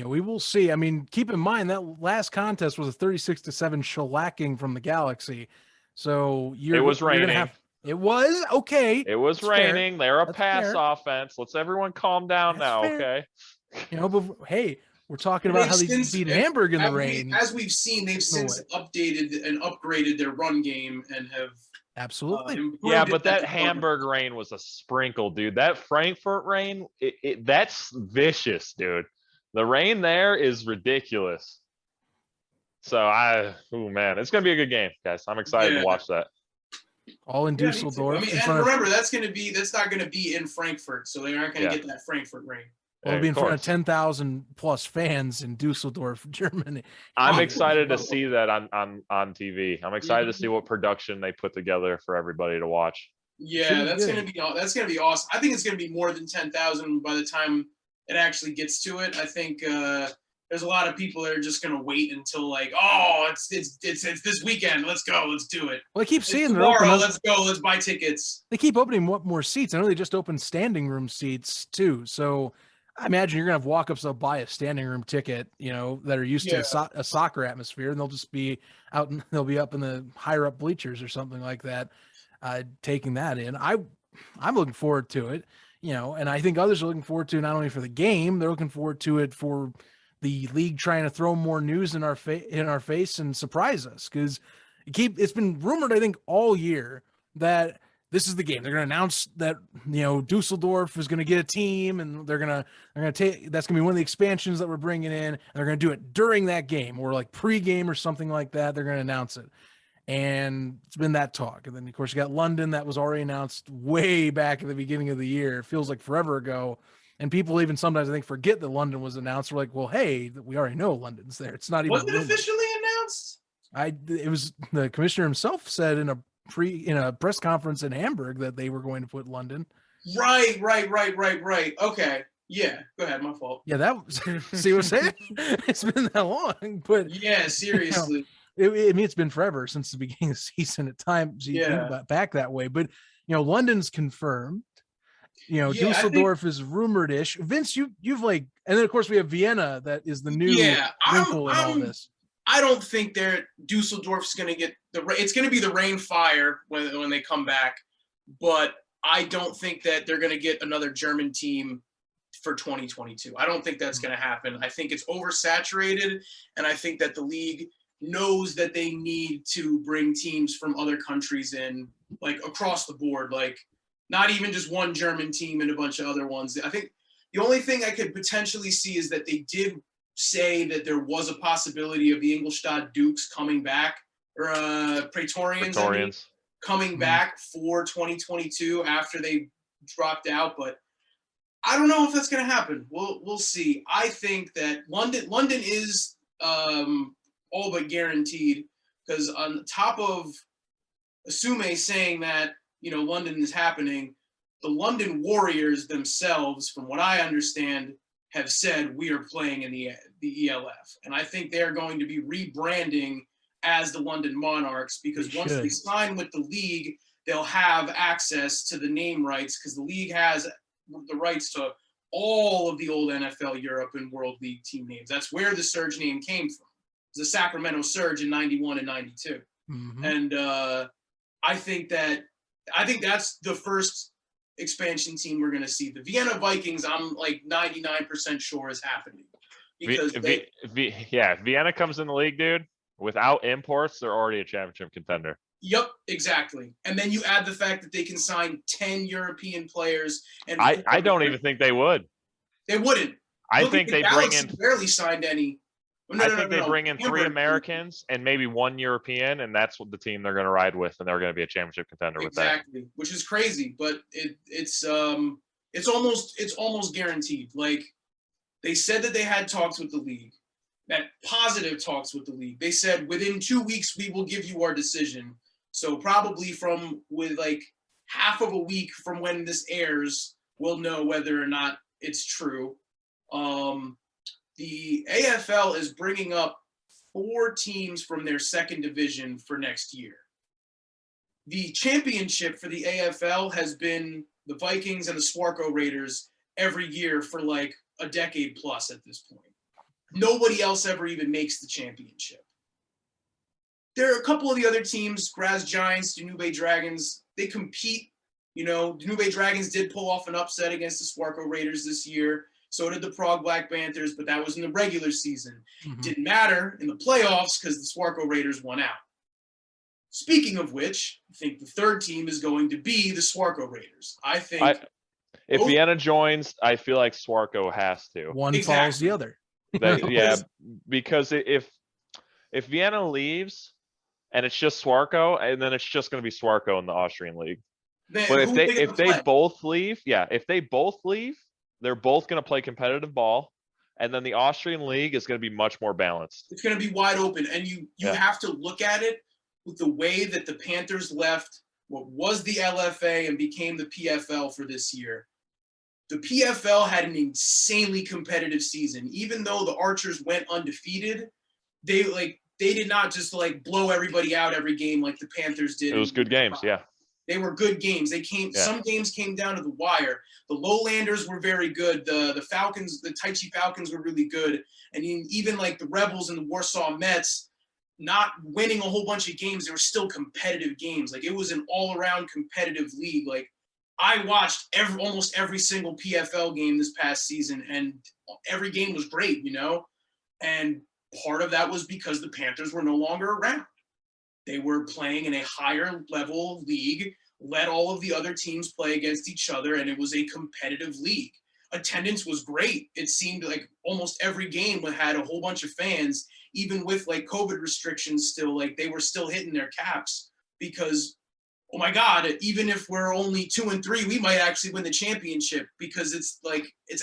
We will see. I mean, keep in mind that last contest was a 36-7 shellacking from the Galaxy. So it was raining. It was okay. It was raining. They're a pass fair. offense. Let's everyone calm down now, fair. okay? But hey, we're talking about how they beat Hamburg in the rain. As we've seen, they've since updated and upgraded their run game and have absolutely. Yeah, but that Hamburg rain was a sprinkle, dude. That Frankfurt rain, that's vicious, dude. The rain there is ridiculous. So man, it's gonna be a good game, guys. I'm excited to watch that. All in Dusseldorf. And remember, that's not gonna be in Frankfurt, so they aren't gonna get that Frankfurt rain. Well, it'll be in front of 10,000 plus fans in Dusseldorf, Germany. I'm excited to see that on TV. I'm excited to see what production they put together for everybody to watch. Yeah, that's gonna be awesome. I think it's gonna be more than 10,000 by the time it actually gets to it. I think there's a lot of people that are just gonna wait until it's this weekend. Let's go. Let's do it. Well, I keep seeing tomorrow. Let's go. Let's buy tickets. They keep opening more seats. I know they just opened standing room seats too. So I imagine you're gonna have walk-ups that'll buy a standing room ticket, that are used to a soccer atmosphere, and they'll just be out and they'll be up in the higher up bleachers or something like that, taking that in. I'm looking forward to it, and I think others are looking forward to it not only for the game, they're looking forward to it for the league trying to throw more news in our face and surprise us, because it's been rumored, I think, all year that this is the game. They're going to announce that, Dusseldorf is going to get a team, and they're going to take, that's going to be one of the expansions that we're bringing in, and they're going to do it during that game or like pre-game or something like that. They're going to announce it. And it's been that talk. And then of course you got London that was already announced way back at the beginning of the year. It feels like forever ago. And people even sometimes I think forget that London was announced. We're like, well, hey, we already know London's there. It's not even. Was it officially announced? It was the commissioner himself said in a press conference in Hamburg that they were going to put London. Right. Okay. Yeah. Go ahead. My fault. Yeah, that was, see what I'm saying? It's been that long, but yeah, seriously. It's been forever since the beginning of the season at times. Back that way, but London's confirmed. Dusseldorf is rumored-ish. Vince, you've and then of course we have Vienna that is the new wrinkle in all this. I don't think Dusseldorf's going to get it's going to be the rain fire when they come back, but I don't think that they're going to get another German team for 2022. I don't think that's going to happen. I think it's oversaturated, and I think that the league knows that they need to bring teams from other countries in, across the board, not even just one German team and a bunch of other ones. I think the only thing I could potentially see is that they did say that there was a possibility of the Ingolstadt Dukes coming back, or Praetorians. Coming back for 2022 after they dropped out, but I don't know if that's going to happen. We'll see. I think that London is all but guaranteed, because on top of Asume saying that London is happening, the London Warriors themselves, from what I understand, have said we are playing in the ELF. And I think they're going to be rebranding as the London Monarchs, because once they sign with the league, they'll have access to the name rights, because the league has the rights to all of the old NFL, Europe, and World League team names. That's where the Surge name came from. It was the Sacramento Surge in 91 and 92. And I think that's the first expansion team we're going to see. The Vienna Vikings, I'm like 99% sure is happening. Because if Vienna comes in the league, dude, without imports, they're already a championship contender. Yep, exactly. And then you add the fact that they can sign 10 European players. And I don't even think they would. They wouldn't. I think they bring in barely signed any. I think they bring in 3 Americans and maybe 1 European, and that's what the team they're going to ride with, and they're going to be a championship contender with that. Exactly, which is crazy, but it's almost guaranteed. Like, they said that they had talks with the league, that positive talks with the league. They said within 2 weeks we will give you our decision. So probably with like half of a week from when this airs, we'll know whether or not it's true. The AFL is bringing up 4 teams from their second division for next year. The championship for the AFL has been the Vikings and the Swarco Raiders every year for like a decade plus at this point. Nobody else ever even makes the championship. There are a couple of the other teams, Graz Giants, Danube Dragons, they compete. You know, Danube Dragons did pull off an upset against the Swarco Raiders this year. So did the Prague Black Panthers, but that was in the regular season. Didn't matter in the playoffs because the Swarco Raiders won out. Speaking of which, I think the third team is going to be the Swarco Raiders. If Vienna joins, I feel like Swarco has to. One follows the other. Because if Vienna leaves and it's just Swarco, and then it's just going to be Swarco in the Austrian league. But if they both leave, they're both going to play competitive ball, and then the Austrian league is going to be much more balanced. It's going to be wide open, and you have to look at it with the way that the Panthers left what was the LFA and became the PFL for this year. The PFL had an insanely competitive season. Even though the Archers went undefeated, they did not just like blow everybody out every game like the Panthers did. It was good games, yeah. They were good games. Some games came down to the wire. The Lowlanders were very good. The Falcons, the Taichi Falcons were really good. And even like the Rebels and the Warsaw Mets, not winning a whole bunch of games, they were still competitive games. Like, it was an all-around competitive league. Like, I watched almost every single PFL game this past season, and every game was great, you know? And part of that was because the Panthers were no longer around. They were playing in a higher level league, let all of the other teams play against each other, and it was a competitive league. Attendance was great. It seemed like almost every game had a whole bunch of fans, even with like COVID restrictions still, like they were still hitting their caps because, oh my God, even if we're only 2-3, we might actually win the championship because it's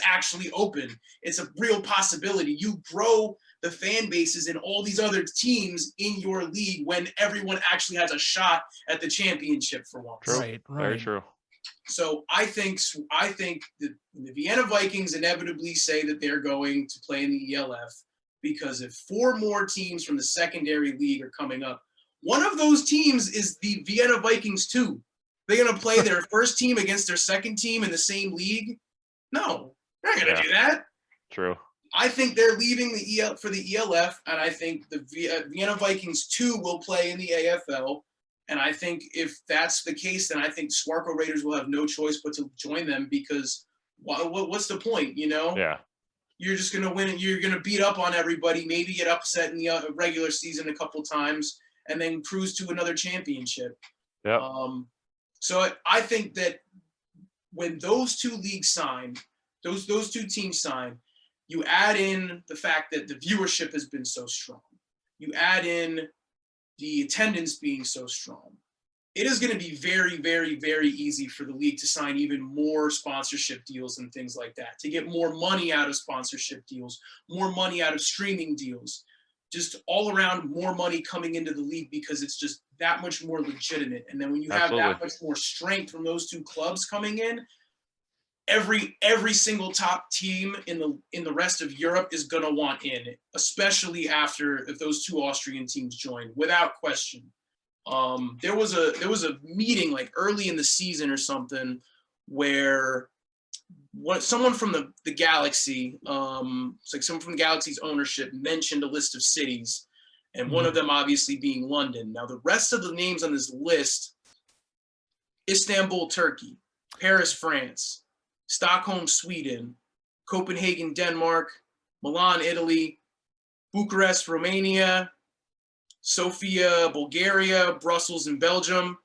actually open. It's a real possibility. You grow the fan bases in all these other teams in your league when everyone actually has a shot at the championship for once. True. Right. Very true. So I think that the Vienna Vikings inevitably say that they're going to play in the ELF because if 4 more teams from the secondary league are coming up, one of those teams is the Vienna Vikings too. They're going to play their first team against their second team in the same league? No, they're not going to do that. True. I think they're leaving for the ELF, and I think the Vienna Vikings too will play in the AFL. And I think if that's the case, then I think Swarco Raiders will have no choice but to join them because what's the point, you know? Yeah. You're just going to win and you're going to beat up on everybody, maybe get upset in the regular season a couple times, and then cruise to another championship. Yeah. So I think that when those two leagues sign, those two teams sign, you add in the fact that the viewership has been so strong. You add in the attendance being so strong. It is going to be very, very, very easy for the league to sign even more sponsorship deals and things like that, to get more money out of sponsorship deals, more money out of streaming deals. just all around more money coming into the league because it's just that much more legitimate. And then when you have that much more strength from those two clubs coming in, every single top team in the rest of Europe is going to want in, especially if those two Austrian teams join, without question. There was a meeting like early in the season or something where someone from the Galaxy, it's like someone from the Galaxy's ownership mentioned a list of cities, and one of them obviously being London. Now the rest of the names on this list: Istanbul, Turkey; Paris, France; Stockholm, Sweden; Copenhagen, Denmark; Milan, Italy; Bucharest, Romania; Sofia, Bulgaria; Brussels, and Belgium.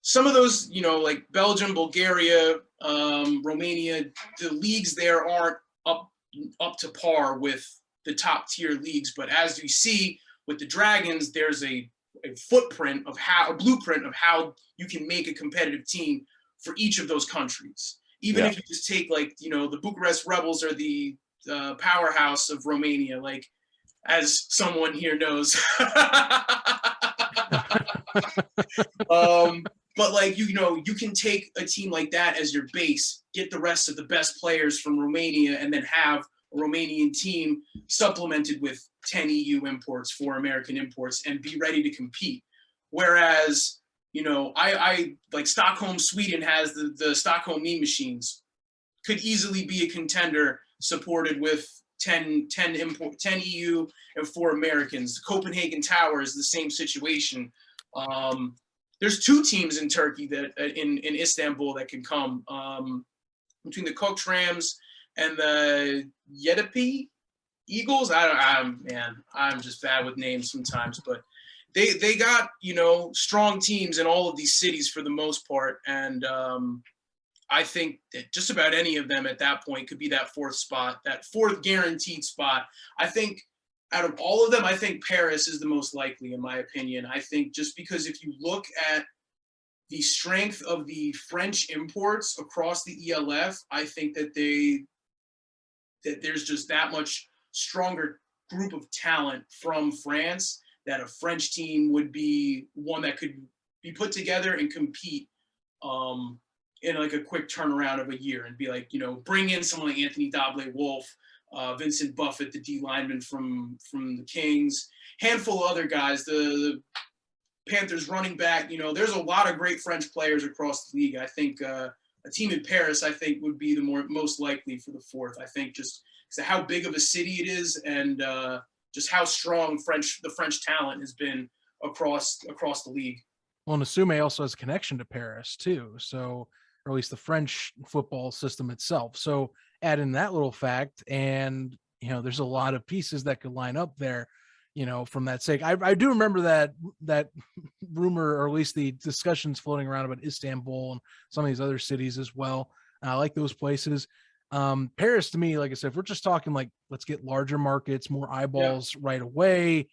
Some of those, like Belgium, Bulgaria, Romania, the leagues there aren't up to par with the top tier leagues. But as you see with the Dragons, there's a blueprint of how you can make a competitive team for each of those countries. Even if you just take the Bucharest Rebels or the powerhouse of Romania, like as someone here knows. But you can take a team like that as your base, get the rest of the best players from Romania, and then have a Romanian team supplemented with 10 EU imports, 4 American imports, and be ready to compete. Whereas, I like Stockholm, Sweden has the Stockholm Mean Machines, could easily be a contender supported with 10 EU and 4 Americans. The Copenhagen Tower is the same situation. There's 2 teams in Turkey that in Istanbul that can come between the Koç Rams and the Yeditepe Eagles. I'm just bad with names sometimes, but they got strong teams in all of these cities for the most part, and I think that just about any of them at that point could be that 4th spot, that 4th guaranteed spot. I think out of all of them, I think Paris is the most likely, in my opinion. I think just because if you look at the strength of the French imports across the ELF, I think that there's just that much stronger group of talent from France that a French team would be one that could be put together and compete in like a quick turnaround of a year, and be like, bring in someone like Anthony Doblé-Wolf, Vincent Buffett, the D lineman from the Kings, handful of other guys, the Panthers running back. There's a lot of great French players across the league. I think a team in Paris, would be the most likely for the 4th. I think just because of how big of a city it is, and just how strong the French talent has been across the league. Well, Nasume also has a connection to Paris too, so, or at least the French football system itself. So add in that little fact, and there's a lot of pieces that could line up there, from that sake. I do remember that rumor, or at least the discussions floating around about Istanbul and some of these other cities as well. I like those places. Paris, to me, like I said, if we're just talking like, let's get larger markets, more eyeballs right away,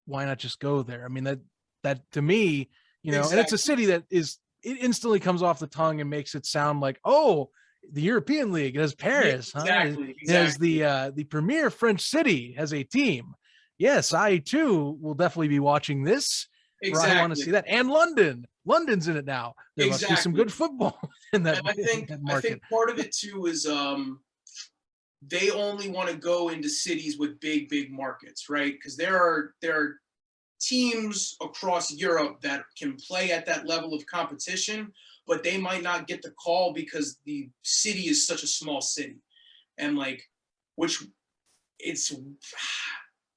why not just go there? I mean, that to me, Exactly. And it's a city that it instantly comes off the tongue and makes it sound like, oh, the European League, it has Paris, exactly. It has the premier French city has a team. Yes, I too will definitely be watching this. Exactly. I want to see that. And London's in it now. There must be some good football in that, and that market. I think part of it too is they only want to go into cities with big markets, right? Because there are teams across Europe that can play at that level of competition, but they might not get the call because the city is such a small city. And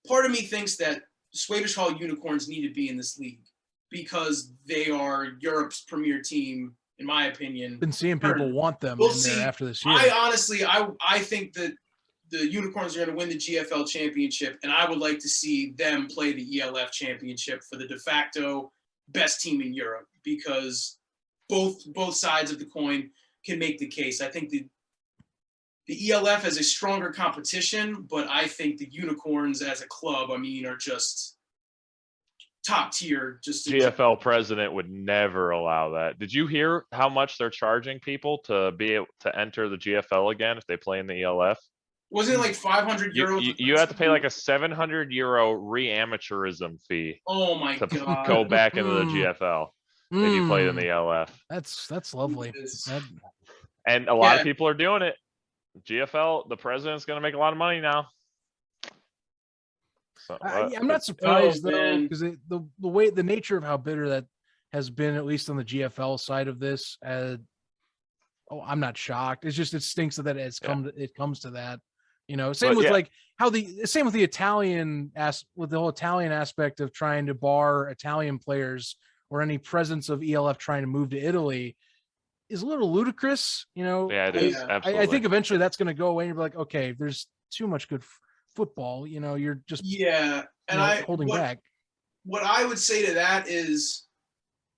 part of me thinks that Swedish Hall Unicorns need to be in this league because they are Europe's premier team, in my opinion. Been seeing people want them there after this year. I think that the Unicorns are going to win the GFL championship, and I would like to see them play the ELF championship for the de facto best team in Europe, because both sides of the coin can make the case. I think the ELF has a stronger competition, but I think the Unicorns as a club, are just top tier. Just GFL president would never allow that. Did you hear how much they're charging people to be able to enter the GFL again if they play in the ELF? Wasn't it like 500 euros? You have to pay like a 700 euro re-amateurism fee Oh my to god! go back into the GFL if you played in the LF. That's lovely. And a lot of people are doing it. GFL, the president's going to make a lot of money now. So, I'm not surprised though, because the nature of how bitter that has been, at least on the GFL side of this. I'm not shocked. It's just, it stinks that it comes to that. Same with like how same with the Italian with the whole Italian aspect of trying to bar Italian players or any presence of ELF trying to move to Italy is a little ludicrous. Yeah, it is. Absolutely. I think eventually that's going to go away and you'll be like, okay, there's too much good football. You're just holding back. What I would say to that is,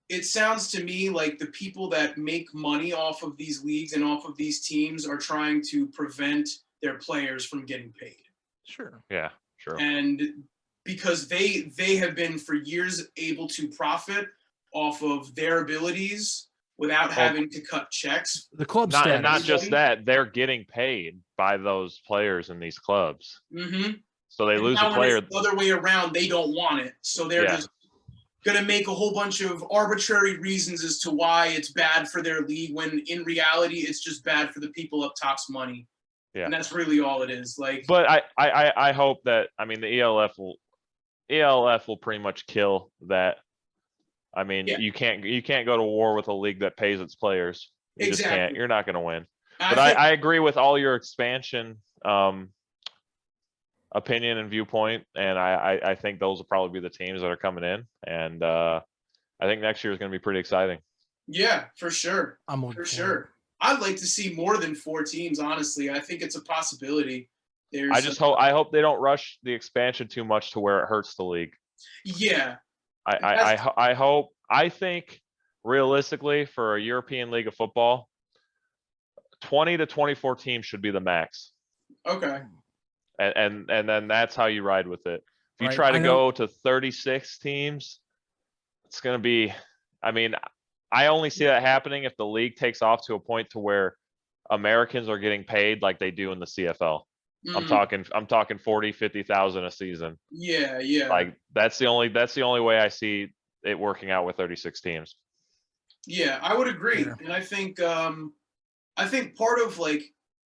it sounds to me like the people that make money off of these leagues and off of these teams are trying to prevent their players from getting paid. Sure. Yeah, sure. And because they have been for years able to profit off of their abilities without having to cut checks. The club not just that, they're getting paid by those players in these clubs. Mm-hmm. So they lose a player. The other way around, they don't want it. So they're just going to make a whole bunch of arbitrary reasons as to why it's bad for their league, when in reality, it's just bad for the people up top's money. Yeah. And that's really all it is. But I hope that, the ELF will pretty much kill that. You can't go to war with a league that pays its players. You just can't. You're not going to win. But I agree with all your expansion opinion and viewpoint, and I think those will probably be the teams that are coming in, and I think next year is going to be pretty exciting. Yeah, for sure. Sure. I'd like to see more than 4 teams. Honestly, I think it's a possibility. I hope they don't rush the expansion too much to where it hurts the league. Yeah. I think realistically, for a European League of Football, 20 to 24 teams should be the max. Okay. And then that's how you ride with it. If you try to go to 36 teams, it's going to be, I only see that happening if the league takes off to a point to where Americans are getting paid like they do in the CFL. Mm. I'm talking 40, 50,000 a season. Yeah. Like that's the only way I see it working out with 36 teams. Yeah, I would agree. Yeah. And I think part of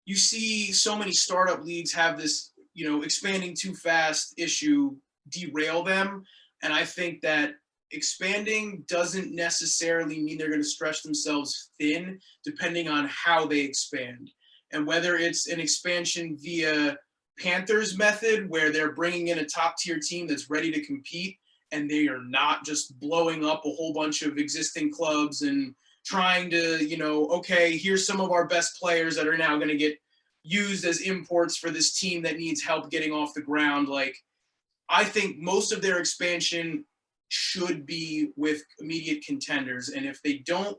you see so many startup leagues have this, expanding too fast issue derail them. And I think that expanding doesn't necessarily mean they're going to stretch themselves thin, depending on how they expand. And whether it's an expansion via Panthers method, where they're bringing in a top tier team that's ready to compete, and they are not just blowing up a whole bunch of existing clubs and trying to, okay, here's some of our best players that are now going to get used as imports for this team that needs help getting off the ground. I think most of their expansion should be with immediate contenders. And if they don't,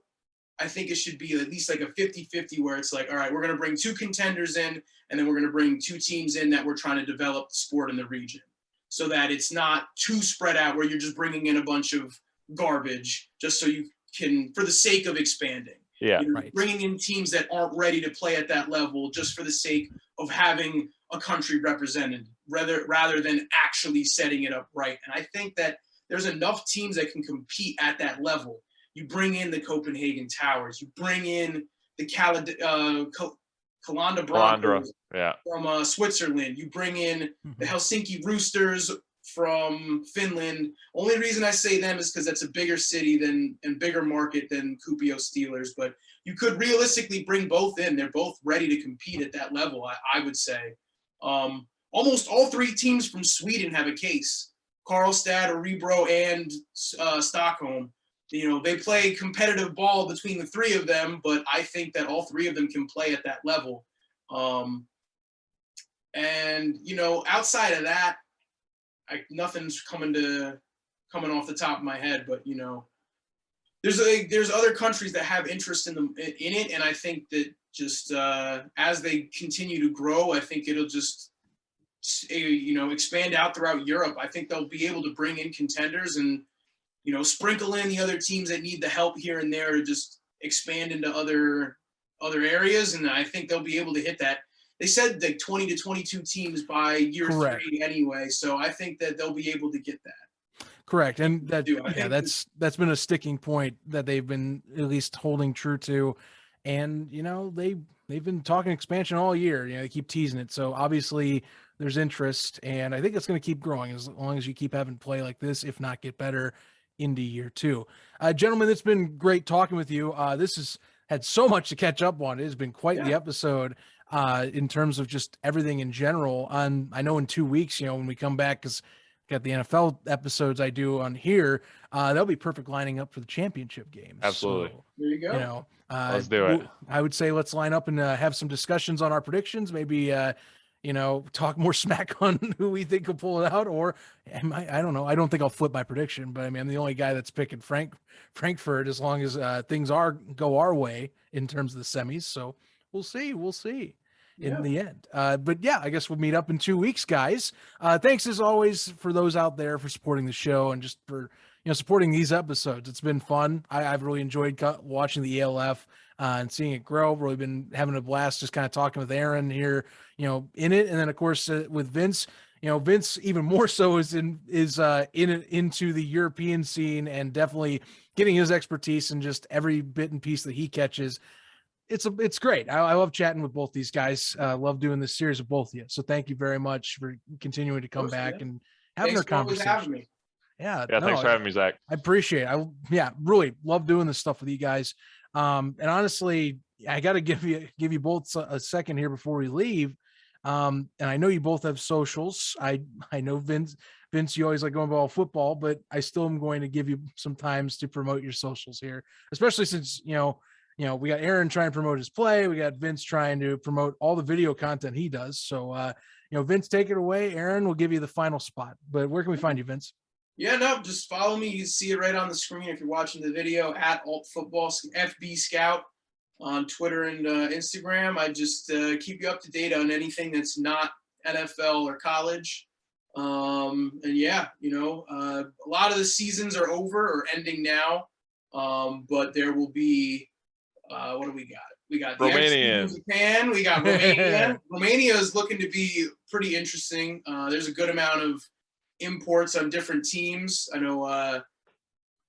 I think it should be at least like a 50-50 where it's all right, we're going to bring 2 contenders in, and then we're going to bring 2 teams in that we're trying to develop the sport in the region, so that it's not too spread out where you're just bringing in a bunch of garbage just so you can, for the sake of expanding. Yeah, bringing in teams that aren't ready to play at that level just for the sake of having a country represented, rather than actually setting it up right. And I think that there's enough teams that can compete at that level. You bring in the Copenhagen Towers, you bring in the Kalanda Broncos from Switzerland, you bring in the Helsinki Roosters from Finland. Only reason I say them is because that's a bigger city and bigger market than Kuopio Steelers, but you could realistically bring both in. They're both ready to compete at that level, I would say. Almost all 3 teams from Sweden have a case. Karlstad, Örebro, and Stockholm. They play competitive ball between the 3 of them, but I think that all 3 of them can play at that level. And outside of that, nothing's coming off the top of my head, but there's other countries that have interest in it, and I think that just as they continue to grow, I think it'll just expand out throughout Europe. I think they'll be able to bring in contenders and sprinkle in the other teams that need the help here and there to just expand into other areas, and I think they'll be able to hit that they said like 20 to 22 teams by year Correct. 3 anyway. So I think that they'll be able to get that. Correct. And that's been a sticking point that they've been at least holding true to. And, they've been talking expansion all year. They keep teasing it. So obviously there's interest, and I think it's going to keep growing as long as you keep having play like this, if not get better into year 2. Gentlemen, it's been great talking with you. This has had so much to catch up on. It has been quite the episode in terms of just everything in general. I know in 2 weeks, when we come back, because got the NFL episodes I do on here, that'll be perfect lining up for the championship games. Absolutely. So, there you go. Let's do it. I would say let's line up and have some discussions on our predictions. Maybe, talk more smack on who we think will pull it out. Or I don't know. I don't think I'll flip my prediction, but I mean, I'm the only guy that's picking Frankfurt as long as things go our way in terms of the semis. So we'll see. In the end. But yeah, I guess we'll meet up in 2 weeks, guys. Thanks as always for those out there for supporting the show and just for, supporting these episodes. It's been fun. I've really enjoyed watching the ELF and seeing it grow. Really been having a blast just kind of talking with Aaron here, in it. And then of course with Vince, Vince even more so is into the European scene and definitely getting his expertise in just every bit and piece that he catches. It's great. I love chatting with both these guys. Love doing this series with both of you. So thank you very much for continuing to come back and having our conversation. Having me. Yeah. Thanks for having me, Zach. I appreciate it. Really love doing this stuff with you guys. And honestly, I got to give you both a second here before we leave. And I know you both have socials. I know Vince, you always like going about football, but I still am going to give you some times to promote your socials here, especially since, we got Aaron trying to promote his play. We got Vince trying to promote all the video content he does. So, Vince, take it away. Aaron will give you the final spot. But where can we find you, Vince? Yeah, no, just follow me. You see it right on the screen if you're watching the video at Alt Football FB Scout on Twitter and Instagram. I just keep you up to date on anything that's not NFL or college. And yeah, a lot of the seasons are over or ending now. But there will be. What do we got? We got Romania, Japan. We got Romania. Romania is looking to be pretty interesting. There's a good amount of imports on different teams. I know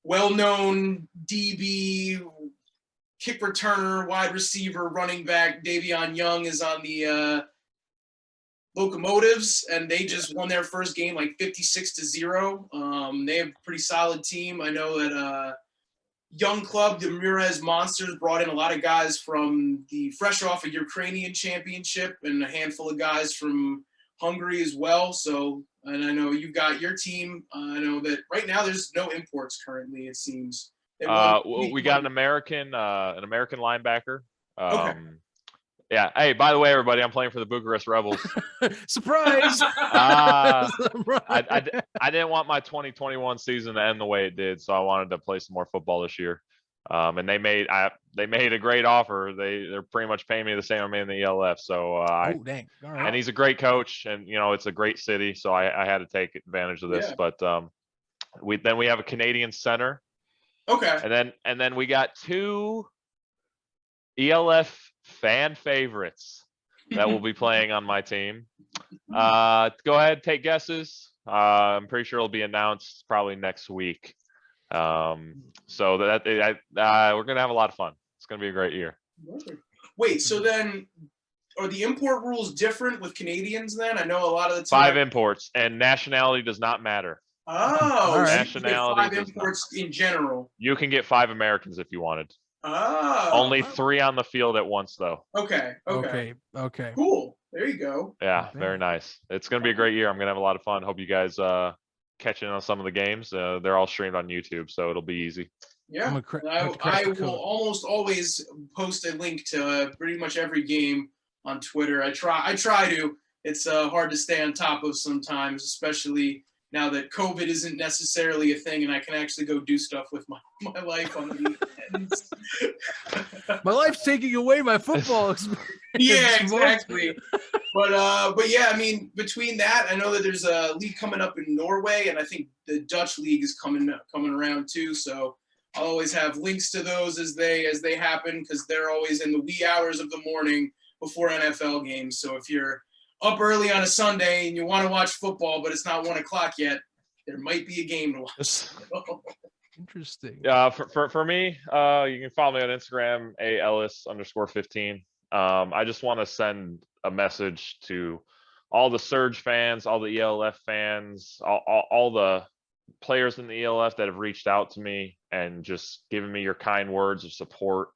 well-known DB, kick returner, wide receiver, running back Davion Young is on the Locomotives, and they just won their first game like 56-0. They have a pretty solid team. I know that young club, the Murez Monsters, brought in a lot of guys from the fresh off a Ukrainian championship and a handful of guys from Hungary as well. So, and I know you got your team. I know that right now there's no imports currently, it seems. We got an American linebacker. Okay. Yeah. Hey, by the way, everybody, I'm playing for the Bucharest Rebels. Surprise! I didn't want my 2021 season to end the way it did, so I wanted to play some more football this year. And they made a great offer. They're pretty much paying me the same I'm in the ELF. So dang! All right. And he's a great coach, and it's a great city, so I had to take advantage of this. Yeah. But we have a Canadian center. Okay. And then we got 2 ELF fan favorites that will be playing on my team. Go ahead, take guesses. I'm pretty sure it'll be announced probably next week. So we're gonna have a lot of fun. It's gonna be a great year. Wait, so then are the import rules different with Canadians then? I know a lot of the time 5 imports, and nationality does not matter. Oh, right. Nationality. 5 imports in general. You can get 5 Americans if you wanted. Oh. Only 3 on the field at once, though. Okay. Cool. There you go. Yeah, very nice. It's going to be a great year. I'm going to have a lot of fun. Hope you guys catch in on some of the games. They're all streamed on YouTube, so it'll be easy. Yeah. I will almost always post a link to pretty much every game on Twitter. I try to. It's hard to stay on top of sometimes, especially now that COVID isn't necessarily a thing and I can actually go do stuff with my life on the weekends. My life's taking away my football experience. Yeah, exactly. But yeah, I mean, between that, I know that there's a league coming up in Norway, and I think the Dutch league is coming around too. So I'll always have links to those as they happen, because they're always in the wee hours of the morning before NFL games. So if you're up early on a Sunday and you want to watch football, but it's not 1 o'clock yet, there might be a game to watch. Interesting. Yeah, for me, you can follow me on Instagram, Ellis_15. I just want to send a message to all the Surge fans, all the ELF fans, all the players in the ELF that have reached out to me and just given me your kind words of support.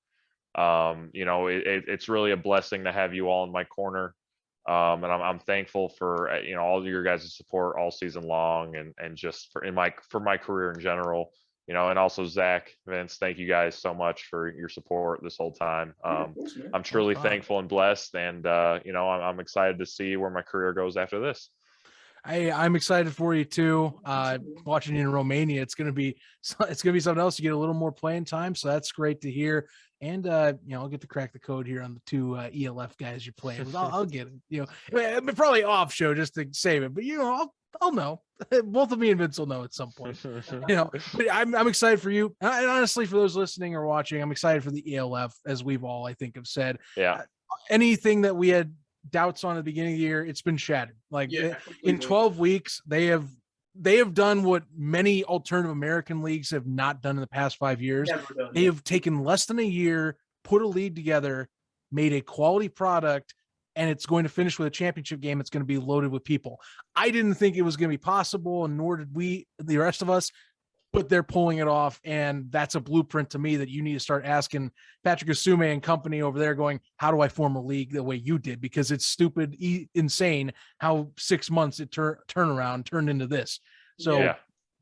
It's really a blessing to have you all in my corner. And I'm thankful for, all of your guys' support all season long and just for my career in general, and also Zach, Vince, thank you guys so much for your support this whole time. I'm truly thankful and blessed, and I'm excited to see where my career goes after this. I'm excited for you too. Watching you in Romania, it's gonna be something else. You get a little more playing time, so that's great to hear. And I'll get to crack the code here on the 2 ELF guys you're playing with. I'll get it. Probably off show just to save it, but I'll know. Both of me and Vince will know at some point. But I'm excited for you, and honestly, for those listening or watching, I'm excited for the ELF, as we've all, I think, have said. Yeah. Anything that we had doubts on at the beginning of the year, it's been shattered. In 12 weeks, they have done what many alternative American leagues have not done in the past 5 years. They have taken less than a year, put a league together, made a quality product, and it's going to finish with a championship game. It's going to be loaded with people. I didn't think it was going to be possible, and nor did the rest of us, but they're pulling it off. And that's a blueprint to me that you need to start asking Patrick Asume and company over there going, how do I form a league the way you did? Because it's stupid, insane how 6 months it turnaround turned into this. So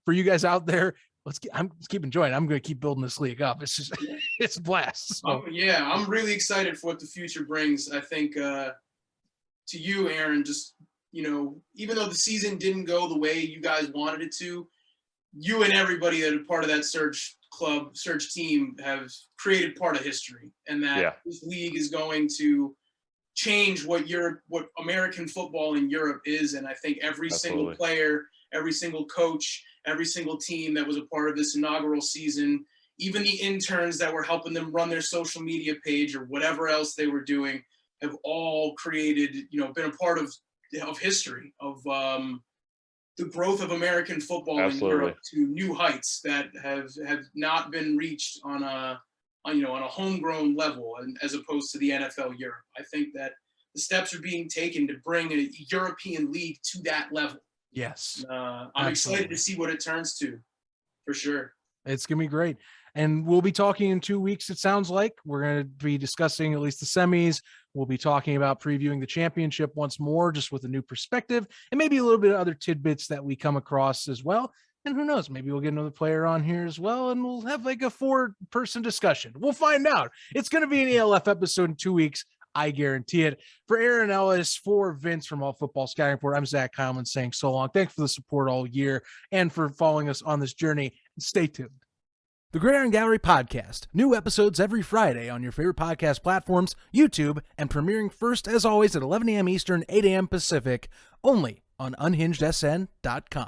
for you guys out there, let's keep enjoying. I'm going to keep building this league up. It's just, it's a blast. So. I'm really excited for what the future brings. I think to you, Aaron, just, even though the season didn't go the way you guys wanted it to, you and everybody that are part of that Surge team have created part of history, and that this league is going to change what American football in Europe is. And I think every single player, every single coach, every single team that was a part of this inaugural season, even the interns that were helping them run their social media page or whatever else they were doing, have all created, been a part of history, of the growth of American football in Europe to new heights that have not been reached on a homegrown level, and as opposed to the NFL Europe. I think that the steps are being taken to bring a European league to that level. Yes. I'm excited to see what it turns to, for sure. It's going to be great. And we'll be talking in 2 weeks, it sounds like. We're going to be discussing at least the semis. We'll be talking about previewing the championship once more, just with a new perspective, and maybe a little bit of other tidbits that we come across as well. And who knows, maybe we'll get another player on here as well, and we'll have like a 4-person discussion. We'll find out. It's going to be an ELF episode in 2 weeks. I guarantee it. For Aaron Ellis, for Vince from All Football Scouting Report, I'm Zach Keilman saying so long. Thanks for the support all year and for following us on this journey. Stay tuned. The Gridiron Gallery Podcast. New episodes every Friday on your favorite podcast platforms, YouTube, and premiering first, as always, at 11 a.m. Eastern, 8 a.m. Pacific, only on UnhingedSN.com.